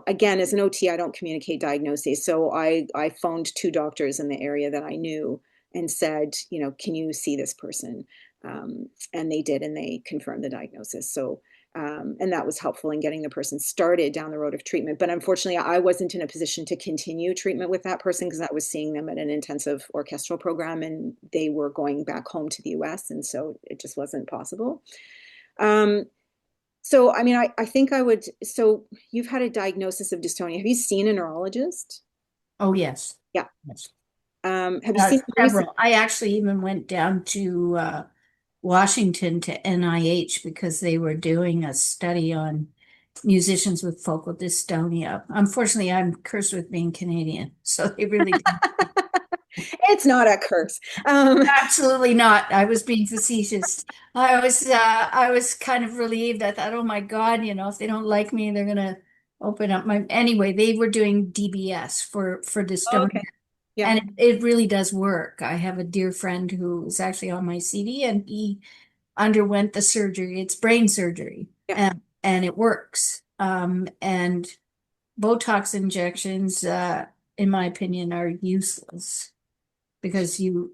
again, as an OT, I don't communicate diagnoses. So I phoned 2 doctors in the area that I knew and said, can you see this person? And they did, and they confirmed the diagnosis. So, and that was helpful in getting the person started down the road of treatment. But unfortunately, I wasn't in a position to continue treatment with that person because I was seeing them at an intensive orchestral program, and they were going back home to the US. And so it just wasn't possible. I think so you've had a diagnosis of dystonia. Have you seen a neurologist? Oh, yes. Yeah. Yes. Have you seen several? I actually even went down to Washington to NIH because they were doing a study on musicians with focal dystonia. Unfortunately, I'm cursed with being Canadian, so they really It's not a curse. Absolutely not. I was being facetious. I was kind of relieved. I thought, oh my God, if they don't like me, they're gonna open up my. Anyway, they were doing DBS for dystonia. Okay. Yeah. And it really does work. I have a dear friend who is actually on my CD, and he underwent the surgery. It's brain surgery, Yeah. and it works. And Botox injections, in my opinion, are useless because you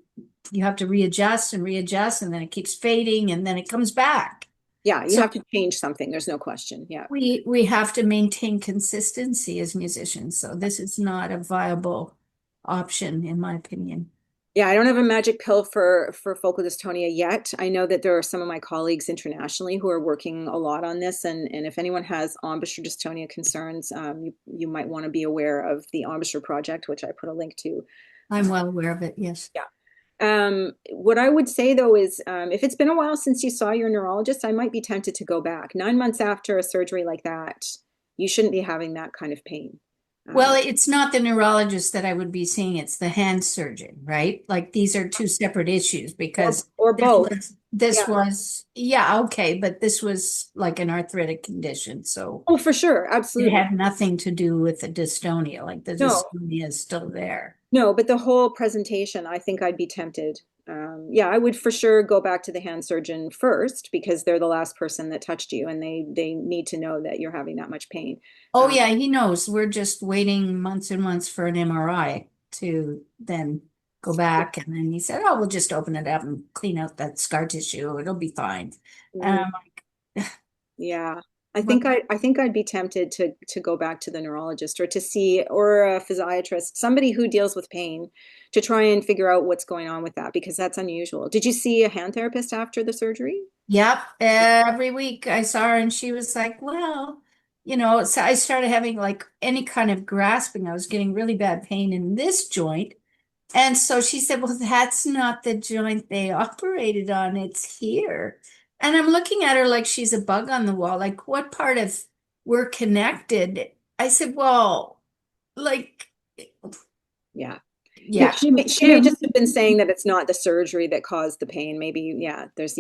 have to readjust, and then it keeps fading, and then it comes back. Yeah, you have to change something. There's no question. Yeah. We have to maintain consistency as musicians. So this is not a viable option, in my opinion. Yeah, I don't have a magic pill for focal dystonia yet. I know that there are some of my colleagues internationally who are working a lot on this, and if anyone has embouchure dystonia concerns, you might want to be aware of the Embouchure Project, which I put a link to. I'm well aware of it, yes. Yeah. What I would say though is, if it's been a while since you saw your neurologist, I might be tempted to go back. 9 months after a surgery like that, you shouldn't be having that kind of pain. Well, it's not the neurologist that I would be seeing, it's the hand surgeon, right? Like these are 2 separate issues because or both. Okay, but this was like an arthritic condition, so Oh, for sure, absolutely. It had nothing to do with the dystonia, like the dystonia is still there. No, but the whole presentation, I think I'd be tempted. I would for sure go back to the hand surgeon first because they're the last person that touched you, and they need to know that you're having that much pain. Oh yeah, he knows. We're just waiting months and months for an MRI to then go back, and then he said, "Oh, we'll just open it up and clean out that scar tissue. It'll be fine." And I'm like, yeah. I think I'd be tempted to go back to the neurologist or to see, or a physiatrist, somebody who deals with pain, to try and figure out what's going on with that, because that's unusual. Did you see a hand therapist after the surgery? Yep. Every week I saw her, and she was like, well, so I started having like any kind of grasping. I was getting really bad pain in this joint. And so she said, well, that's not the joint they operated on. It's here. And I'm looking at her like she's a bug on the wall. Like, what part of we're connected? I said, well, like, Yeah. yeah. She may just have been saying that it's not the surgery that caused the pain. Maybe, this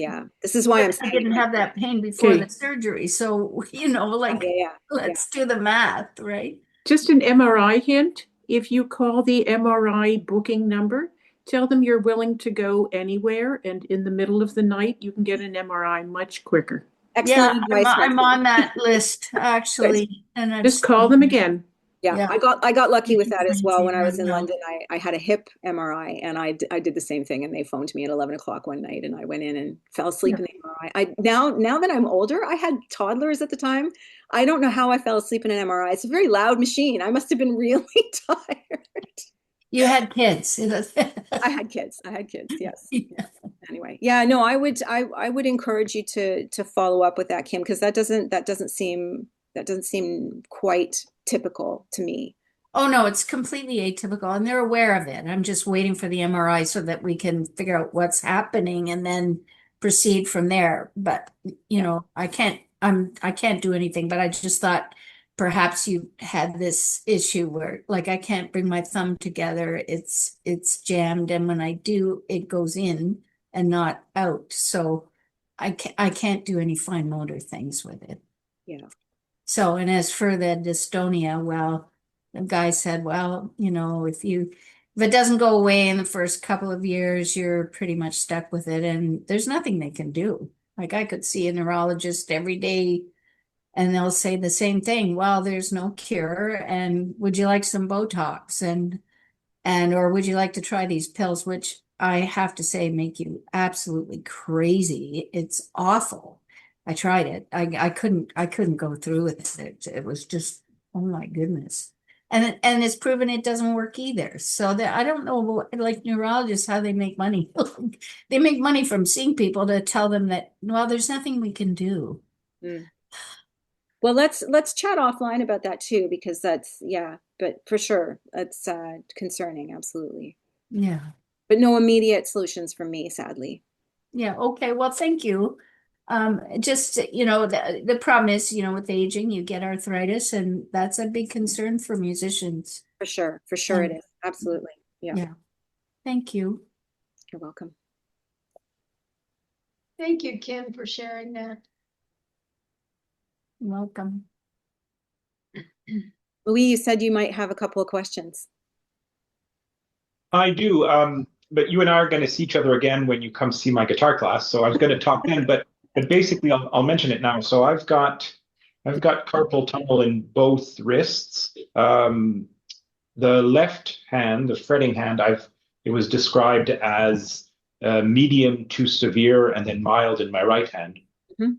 is why I'm I saying didn't have that pain before Okay. the surgery. So, you know, like, let's do the math, right? Just an MRI hint. If you call the MRI booking number, tell them you're willing to go anywhere, and in the middle of the night, you can get an MRI much quicker. Excellent advice. I'm on that list actually, and I've Just call them again. Yeah, I got lucky with that as well. When I was in No. London, I had a hip MRI, and I did the same thing, and they phoned me at 11 o'clock one night, and I went in and fell asleep in the MRI. Now that I'm older, I had toddlers at the time. I don't know how I fell asleep in an MRI. It's a very loud machine. I must have been really tired. You had kids. I had kids. Yes. Yeah. Anyway, no, I would encourage you to follow up with that, Kim, because that doesn't seem quite typical to me. Oh no, it's completely atypical, and they're aware of it. I'm just waiting for the MRI so that we can figure out what's happening and then proceed from there. But you know, I can't do anything, but I just thought perhaps you had this issue where like I can't bring my thumb together. It's jammed, and when I do, it goes in and not out. So I can't do any fine motor things with it. Yeah. So, and as for the dystonia, well, the guy said, well, you know, if it doesn't go away in the first couple of years, you're pretty much stuck with it, and there's nothing they can do. Like I could see a neurologist every day and they'll say the same thing. Well, there's no cure, and would you like some Botox or would you like to try these pills, which I have to say make you absolutely crazy. It's awful. I tried it. I couldn't go through with it. It was just, oh my goodness. And it's proven it doesn't work either. So I don't know, like neurologists, how they make money. They make money from seeing people to tell them that, well, there's nothing we can do. Mm. Well, let's chat offline about that too, because but for sure, it's concerning, absolutely. Yeah. But no immediate solutions from me, sadly. Yeah. Okay. Well, thank you. Just, you know, the problem is, you know, with aging, you get arthritis, and that's a big concern for musicians. For sure it is. Absolutely. Yeah. Thank you. You're welcome. Thank you, Kim, for sharing that. You're welcome. Louis, you said you might have a couple of questions. I do, but you and I are going to see each other again when you come see my guitar class. So I was going to talk then, but basically I'll mention it now. So I've got carpal tunnel in both wrists. The left hand, the fretting hand, it was described as medium to severe and then mild in my right hand. Mm-hmm.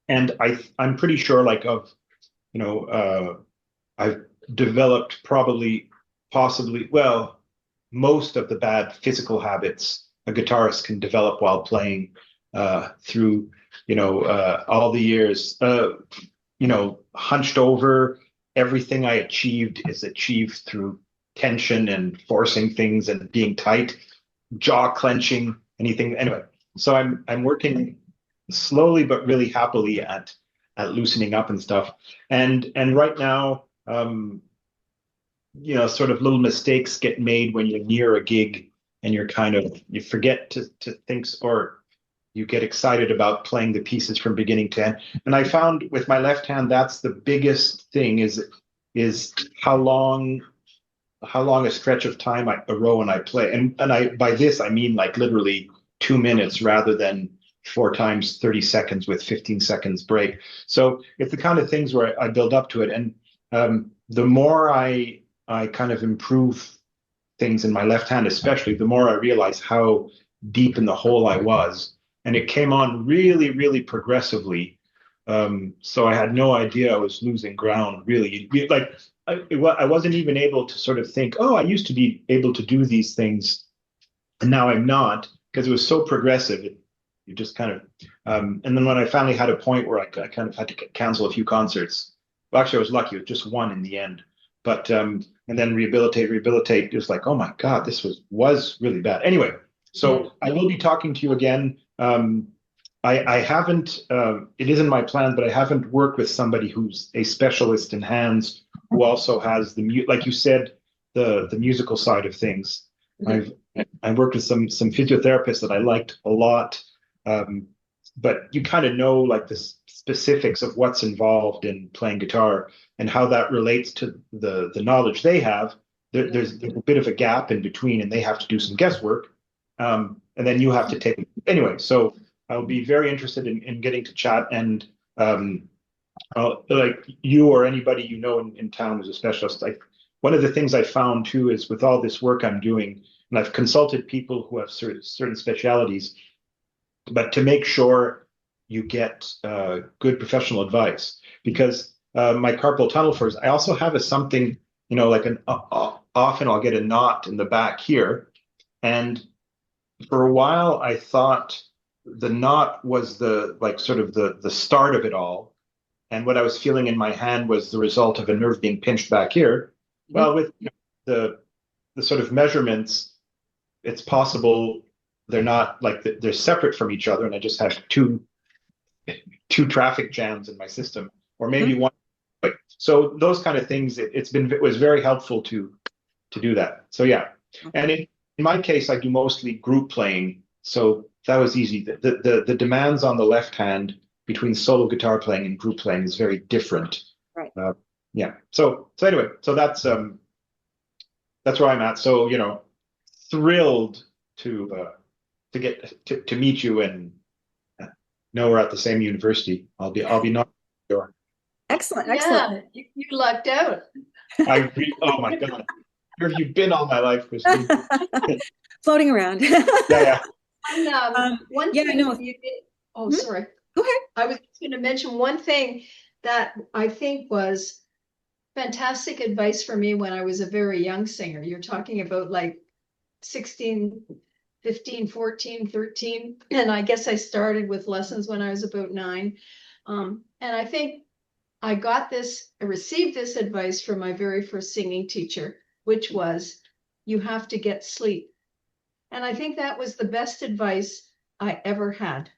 And I'm pretty sure, like, I've developed possibly, well, most of the bad physical habits a guitarist can develop while playing through, all the years, hunched over. Everything I achieved is achieved through tension and forcing things and being tight, jaw clenching, anything. Anyway, so I'm working slowly but really happily at loosening up and stuff. And right now, sort of little mistakes get made when you're near a gig and you forget to think, or you get excited about playing the pieces from beginning to end. And I found with my left hand, that's the biggest thing is how long a stretch of time a row and I play. And by this, I mean like literally 2 minutes rather than 4 times 30 seconds with 15 seconds break. So it's the kind of things where I build up to it. And the more I kind of improve things in my left hand, especially, the more I realize how deep in the hole I was. And it came on really, really progressively. So I had no idea I was losing ground, really. Like, I wasn't even able to sort of think, oh, I used to be able to do these things, and now I'm not, because it was so progressive. You just kind of, and then when I finally had a point where I kind of had to cancel a few concerts. Well, actually, I was lucky with just one in the end. and then rehabilitate. It was like, oh my God, this was really bad. Anyway, so I will be talking to you again. I haven't, it isn't my plan, but I haven't worked with somebody who's a specialist in hands who also has like you said, the musical side of things. I've worked with some physiotherapists that I liked a lot, but you kind of know like the specifics of what's involved in playing guitar and how that relates to the knowledge they have. There's a bit of a gap in between, and they have to do some guesswork, and then you have to take it. Anyway, so I'll be very interested in getting to chat, and like you or anybody you know in town who's a specialist. One of the things I found too is with all this work I'm doing, and I've consulted people who have certain specialities, but to make sure you get good professional advice, because my carpal tunnel furs, I also have something, like often I'll get a knot in the back here, and for a while I thought the knot was the start of it all, and what I was feeling in my hand was the result of a nerve being pinched back here. Well, with the sort of measurements, it's possible they're not they're separate from each other, and I just have two traffic jams in my system, or maybe one. So those kind of things, it was very helpful to do that. So yeah, and in my case, I do mostly group playing, so that was easy. The demands on the left hand between solo guitar playing and group playing is very different. Right. Yeah. So anyway, so that's where I'm at. So thrilled to get to meet you and know we're at the same university. I'll be knocking on the door. Excellent. Yeah, you lucked out. Oh my God, where have you been all my life, Christine? Floating around. Yeah. One yeah, thing no. you did. Oh, sorry. Go ahead. I was going to mention one thing that I think was fantastic advice for me when I was a very young singer. You're talking about like 16, 15, 14, 13. And I guess I started with lessons when I was about 9. And I think I received this advice from my very first singing teacher, which was, you have to get sleep. And I think that was the best advice I ever had,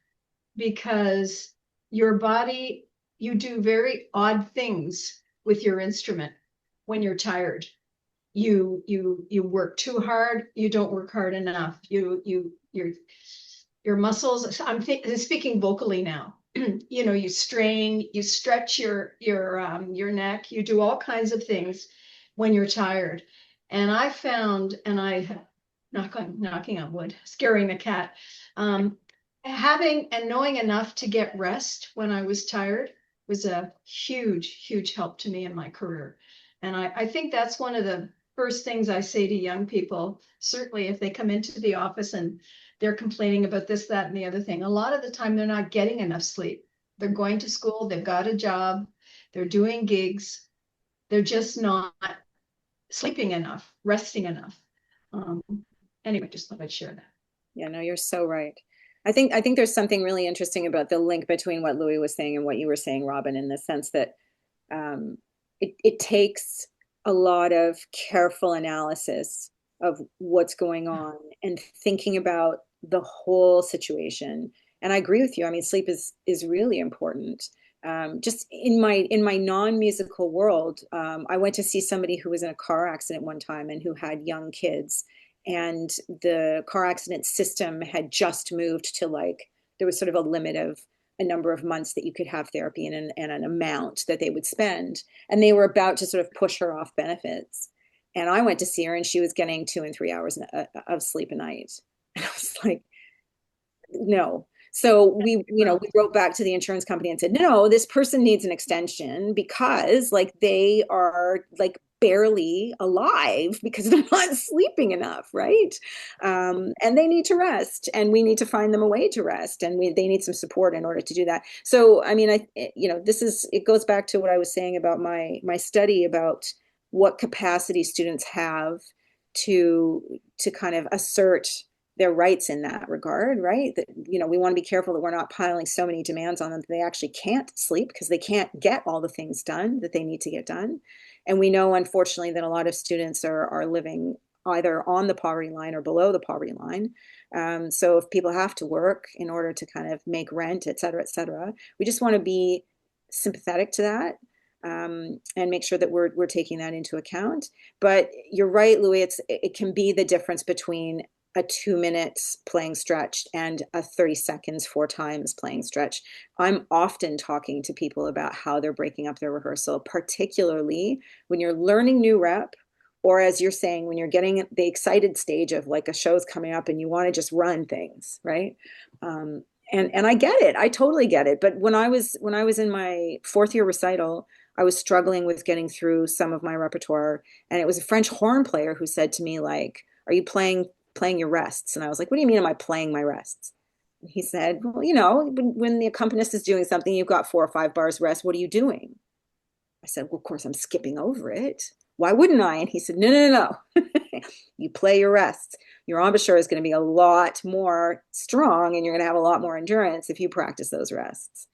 because your body, you do very odd things with your instrument when you're tired. You work too hard. You don't work hard enough. Your muscles. I'm speaking vocally now. You strain. You stretch your neck. You do all kinds of things when you're tired. And I found, and I knocking on wood, scaring the cat. Having and knowing enough to get rest when I was tired was a huge help to me in my career. And I think that's one of the first things I say to young people, certainly if they come into the office and they're complaining about this, that, and the other thing. A lot of the time they're not getting enough sleep. They're going to school, they've got a job, they're doing gigs. They're just not sleeping enough, resting enough. Anyway, just thought I'd share that. Yeah, no, you're so right. I think there's something really interesting about the link between what Louis was saying and what you were saying, Robin, in the sense that it takes a lot of careful analysis of what's going on and thinking about the whole situation. And I agree with you. I mean, sleep is really important. Just in my non-musical world, I went to see somebody who was in a car accident one time and who had young kids. And the car accident system had just moved to there was sort of a limit of a number of months that you could have therapy and an amount that they would spend. And they were about to sort of push her off benefits. And I went to see her and she was getting 2 and 3 hours of sleep a night. And I was like, no. So we wrote back to the insurance company and said, no, this person needs an extension because they are barely alive because they're not sleeping enough, right? And they need to rest, and we need to find them a way to rest, and they need some support in order to do that. So, I mean, it goes back to what I was saying about my study about what capacity students have to kind of assert their rights in that regard, right? That, you know, we want to be careful that we're not piling so many demands on them that they actually can't sleep because they can't get all the things done that they need to get done. And we know, unfortunately, that a lot of students are living either on the poverty line or below the poverty line. So if people have to work in order to kind of make rent, et cetera, we just want to be sympathetic to that. And make sure that we're taking that into account. But you're right, Louis, it can be the difference between a 2 minutes playing stretch and a 30 seconds 4 times playing stretch. I'm often talking to people about how they're breaking up their rehearsal, particularly when you're learning new rep, or as you're saying, when you're getting the excited stage of like a show's coming up and you want to just run things, right? And I get it. I totally get it. But when I was in my 4th year recital, I was struggling with getting through some of my repertoire, and it was a French horn player who said to me, like, "Are you playing your rests?" And I was like, "What do you mean, am I playing my rests?" And he said, "Well, you know, when the accompanist is doing something, you've got 4 or 5 bars rest. What are you doing?" I said, "Well, of course, I'm skipping over it. Why wouldn't I?" And he said, "No. You play your rests. Your embouchure is going to be a lot more strong, and you're going to have a lot more endurance if you practice those rests."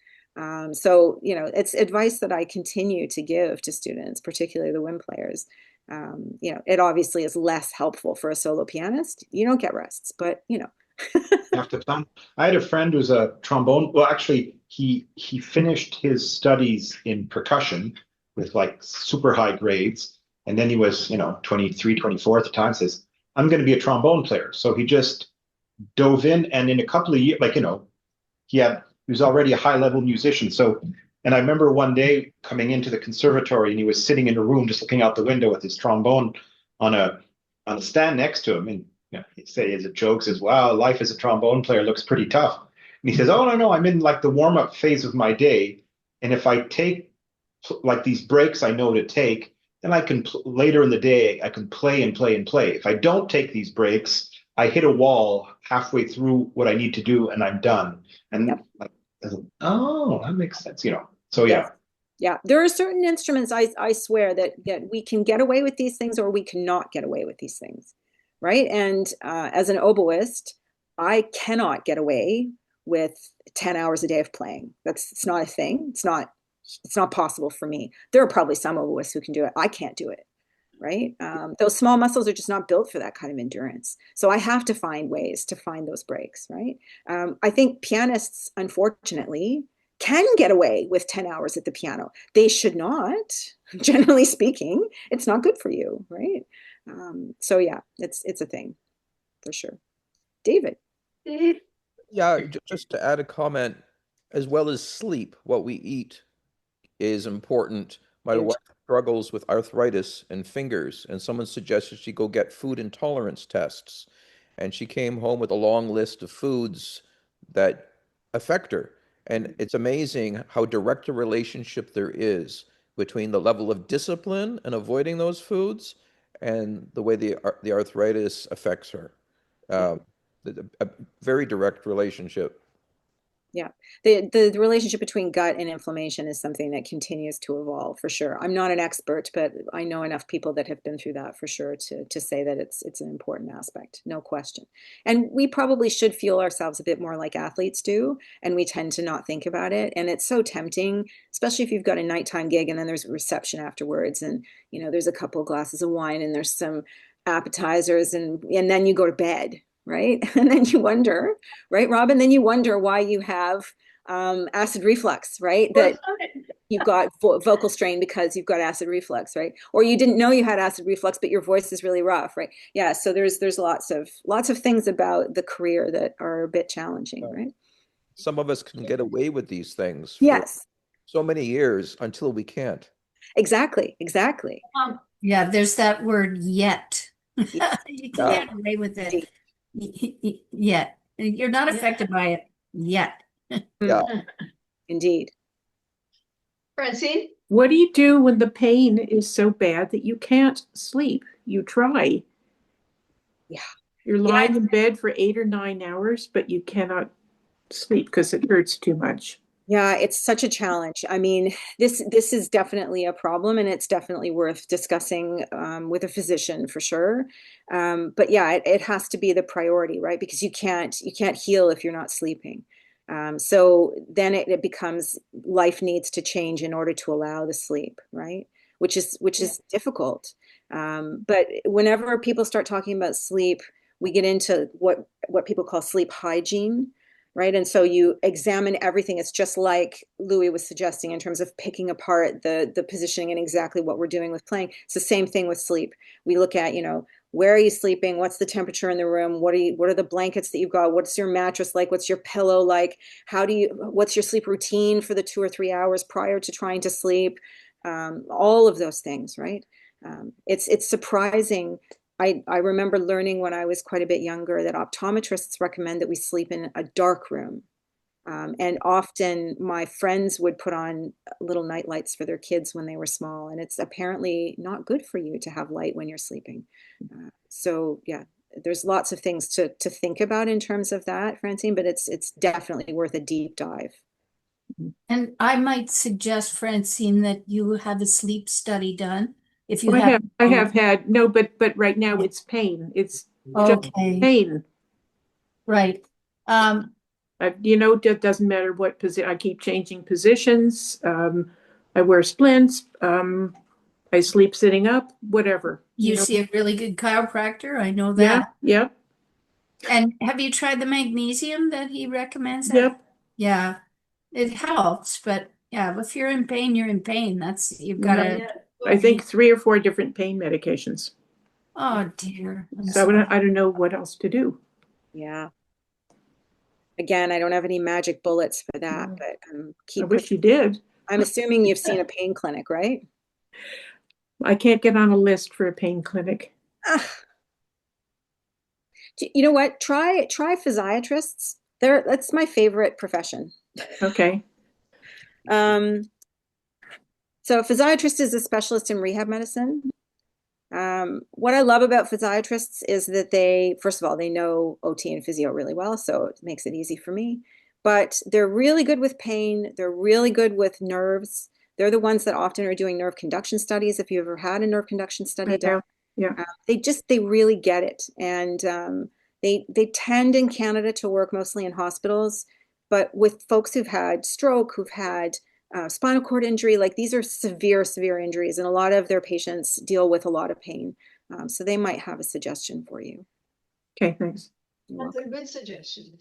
So, you know, it's advice that I continue to give to students, particularly the wind players. You know, it obviously is less helpful for a solo pianist. You don't get rests, but you know. Have to plan. I had a friend who's a trombone. Well, actually, he finished his studies in percussion with like super high grades. And then he was, you know, 23, 24 at the time, says, "I'm going to be a trombone player." So he just dove in, and in a couple of years, like, you know, he was already a high level musician. So, and I remember one day coming into the conservatory, and he was sitting in a room just looking out the window with his trombone on a stand next to him. And you know, he say as a joke, says, "Wow, life as a trombone player looks pretty tough." And he says, "Oh, no, I'm in like the warm up phase of my day. And if I take like these breaks I know to take, then I can later in the day, I can play and play and play. If I don't take these breaks, I hit a wall halfway through what I need to do and I'm done." And Yep. like, oh, that makes sense, you know. So yeah. Yes. Yeah, there are certain instruments I swear that we can get away with these things or we cannot get away with these things, right? And as an oboist, I cannot get away with 10 hours a day of playing. It's not a thing. It's not possible for me. There are probably some oboists who can do it. I can't do it, right? Those small muscles are just not built for that kind of endurance. So I have to find ways to find those breaks, right? I think pianists, unfortunately, can get away with 10 hours at the piano. They should not, generally speaking. It's not good for you, right? So yeah, it's a thing for sure. David. Yeah, just to add a comment, as well as sleep, what we eat is important. My Huge. wife struggles with arthritis and fingers, and someone suggested she go get food intolerance tests. And she came home with a long list of foods that affect her. And it's amazing how direct a relationship there is between the level of discipline and avoiding those foods and the way the arthritis affects her. A very direct relationship. Yeah, the relationship between gut and inflammation is something that continues to evolve for sure. I'm not an expert, but I know enough people that have been through that for sure to say that it's an important aspect, no question. And we probably should feel ourselves a bit more like athletes do, and we tend to not think about it. And it's so tempting, especially if you've got a nighttime gig and then there's a reception afterwards, and you know there's a couple of glasses of wine and there's some appetizers, and then you go to bed. Right? And then you wonder, right, Robin? Then you wonder why you have acid reflux, right? That you've got vocal strain because you've got acid reflux, right? Or you didn't know you had acid reflux, but your voice is really rough, right? Yeah. So there's lots of things about the career that are a bit challenging, right? Some of us can get away with these things for Yes. so many years until we can't. Exactly. Yeah, there's that word yet. Yes. You can get away with it yet. You're not affected by it yet. Yeah. Indeed. Francine? What do you do when the pain is so bad that you can't sleep? You try. Yeah. You're lying in bed for 8 or 9 hours, but you cannot sleep because it hurts too much. Yeah, it's such a challenge. I mean, this is definitely a problem, and it's definitely worth discussing with a physician for sure. But yeah, it has to be the priority, right? Because you can't heal if you're not sleeping. So then it becomes life needs to change in order to allow the sleep, right? Which is difficult. But whenever people start talking about sleep, we get into what people call sleep hygiene, right? And so you examine everything. It's just like Louis was suggesting in terms of picking apart the positioning and exactly what we're doing with playing. It's the same thing with sleep. We look at, where are you sleeping? What's the temperature in the room? What are the blankets that you've got? What's your mattress like? What's your pillow like? What's your sleep routine for the 2 or 3 hours prior to trying to sleep? All of those things, right? It's surprising. I remember learning when I was quite a bit younger that optometrists recommend that we sleep in a dark room. And often my friends would put on little night lights for their kids when they were small, and it's apparently not good for you to have light when you're sleeping. So yeah, there's lots of things to think about in terms of that, Francine, but it's definitely worth a deep dive. And I might suggest, Francine, that you have a sleep study done if you I have. have had, no, but right now it's pain. It's just Okay, pain. right. It doesn't matter what position. I keep changing positions. I wear splints. I sleep sitting up, whatever. You see a really good chiropractor, I know Yeah, that. yep, And have you tried the magnesium that he recommends? yep. Yeah, it helps, but yeah, if you're in pain, you're in pain. You've got to. I think 3 or 4 different pain medications. Oh dear. So I don't know what else to do. Yeah. Again, I don't have any magic bullets for that, but I wish you did. I'm assuming you've seen a pain clinic, right? I can't get on a list for a pain clinic. You know what? Try physiatrists. That's my favorite profession. Okay. So a physiatrist is a specialist in rehab medicine. What I love about physiatrists is that first of all, they know OT and physio really well, so it makes it easy for me. But they're really good with pain. They're really good with nerves. They're the ones that often are doing nerve conduction studies. If you've ever had a nerve conduction study done, yeah. They really get it. And they tend in Canada to work mostly in hospitals, but with folks who've had stroke, who've had spinal cord injury, like these are severe injuries, and a lot of their patients deal with a lot of pain. So they might have a suggestion for you. Okay, thanks. That's a good suggestion.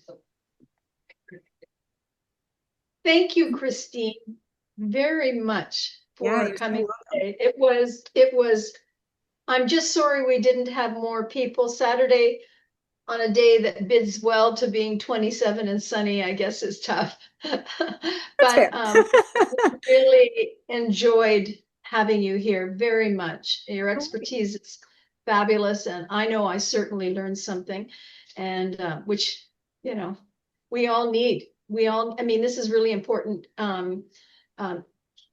Thank you, Christine, very much for coming today. It was, I'm just sorry we didn't have more people. Saturday on a day that bids well to being 27 and sunny, I guess is tough. But really enjoyed having you here very much. Your expertise is fabulous, and I know I certainly learned something, and which we all need. I mean, this is really important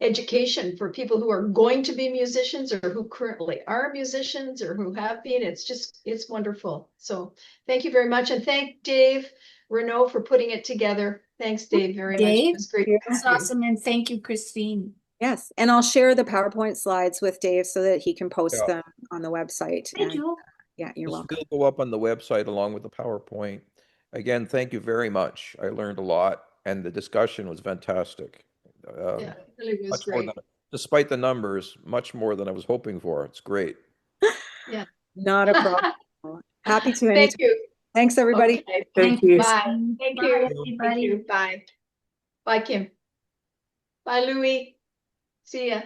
education for people who are going to be musicians or who currently are musicians or who have been. It's wonderful. So thank you very much. And thank Dave Renaud for putting it together. Thanks, Dave, very much. It was great. That's awesome. And thank you, Christine. Yes. And I'll share the PowerPoint slides with Dave so that he can post them on the website. Thank you. Yeah, you're welcome. They'll go up on the website along with the PowerPoint. Again, thank you very much. I learned a lot, and the discussion was fantastic. Yeah, it really was great. Despite the numbers, much more than I was hoping for. It's great. Yeah. Not a problem. Happy to. Thank you. Thanks, everybody. Okay. Thank you. Bye. Thank you. Everybody. Thank you. Bye. Bye, Kim. Bye, Louis. See ya.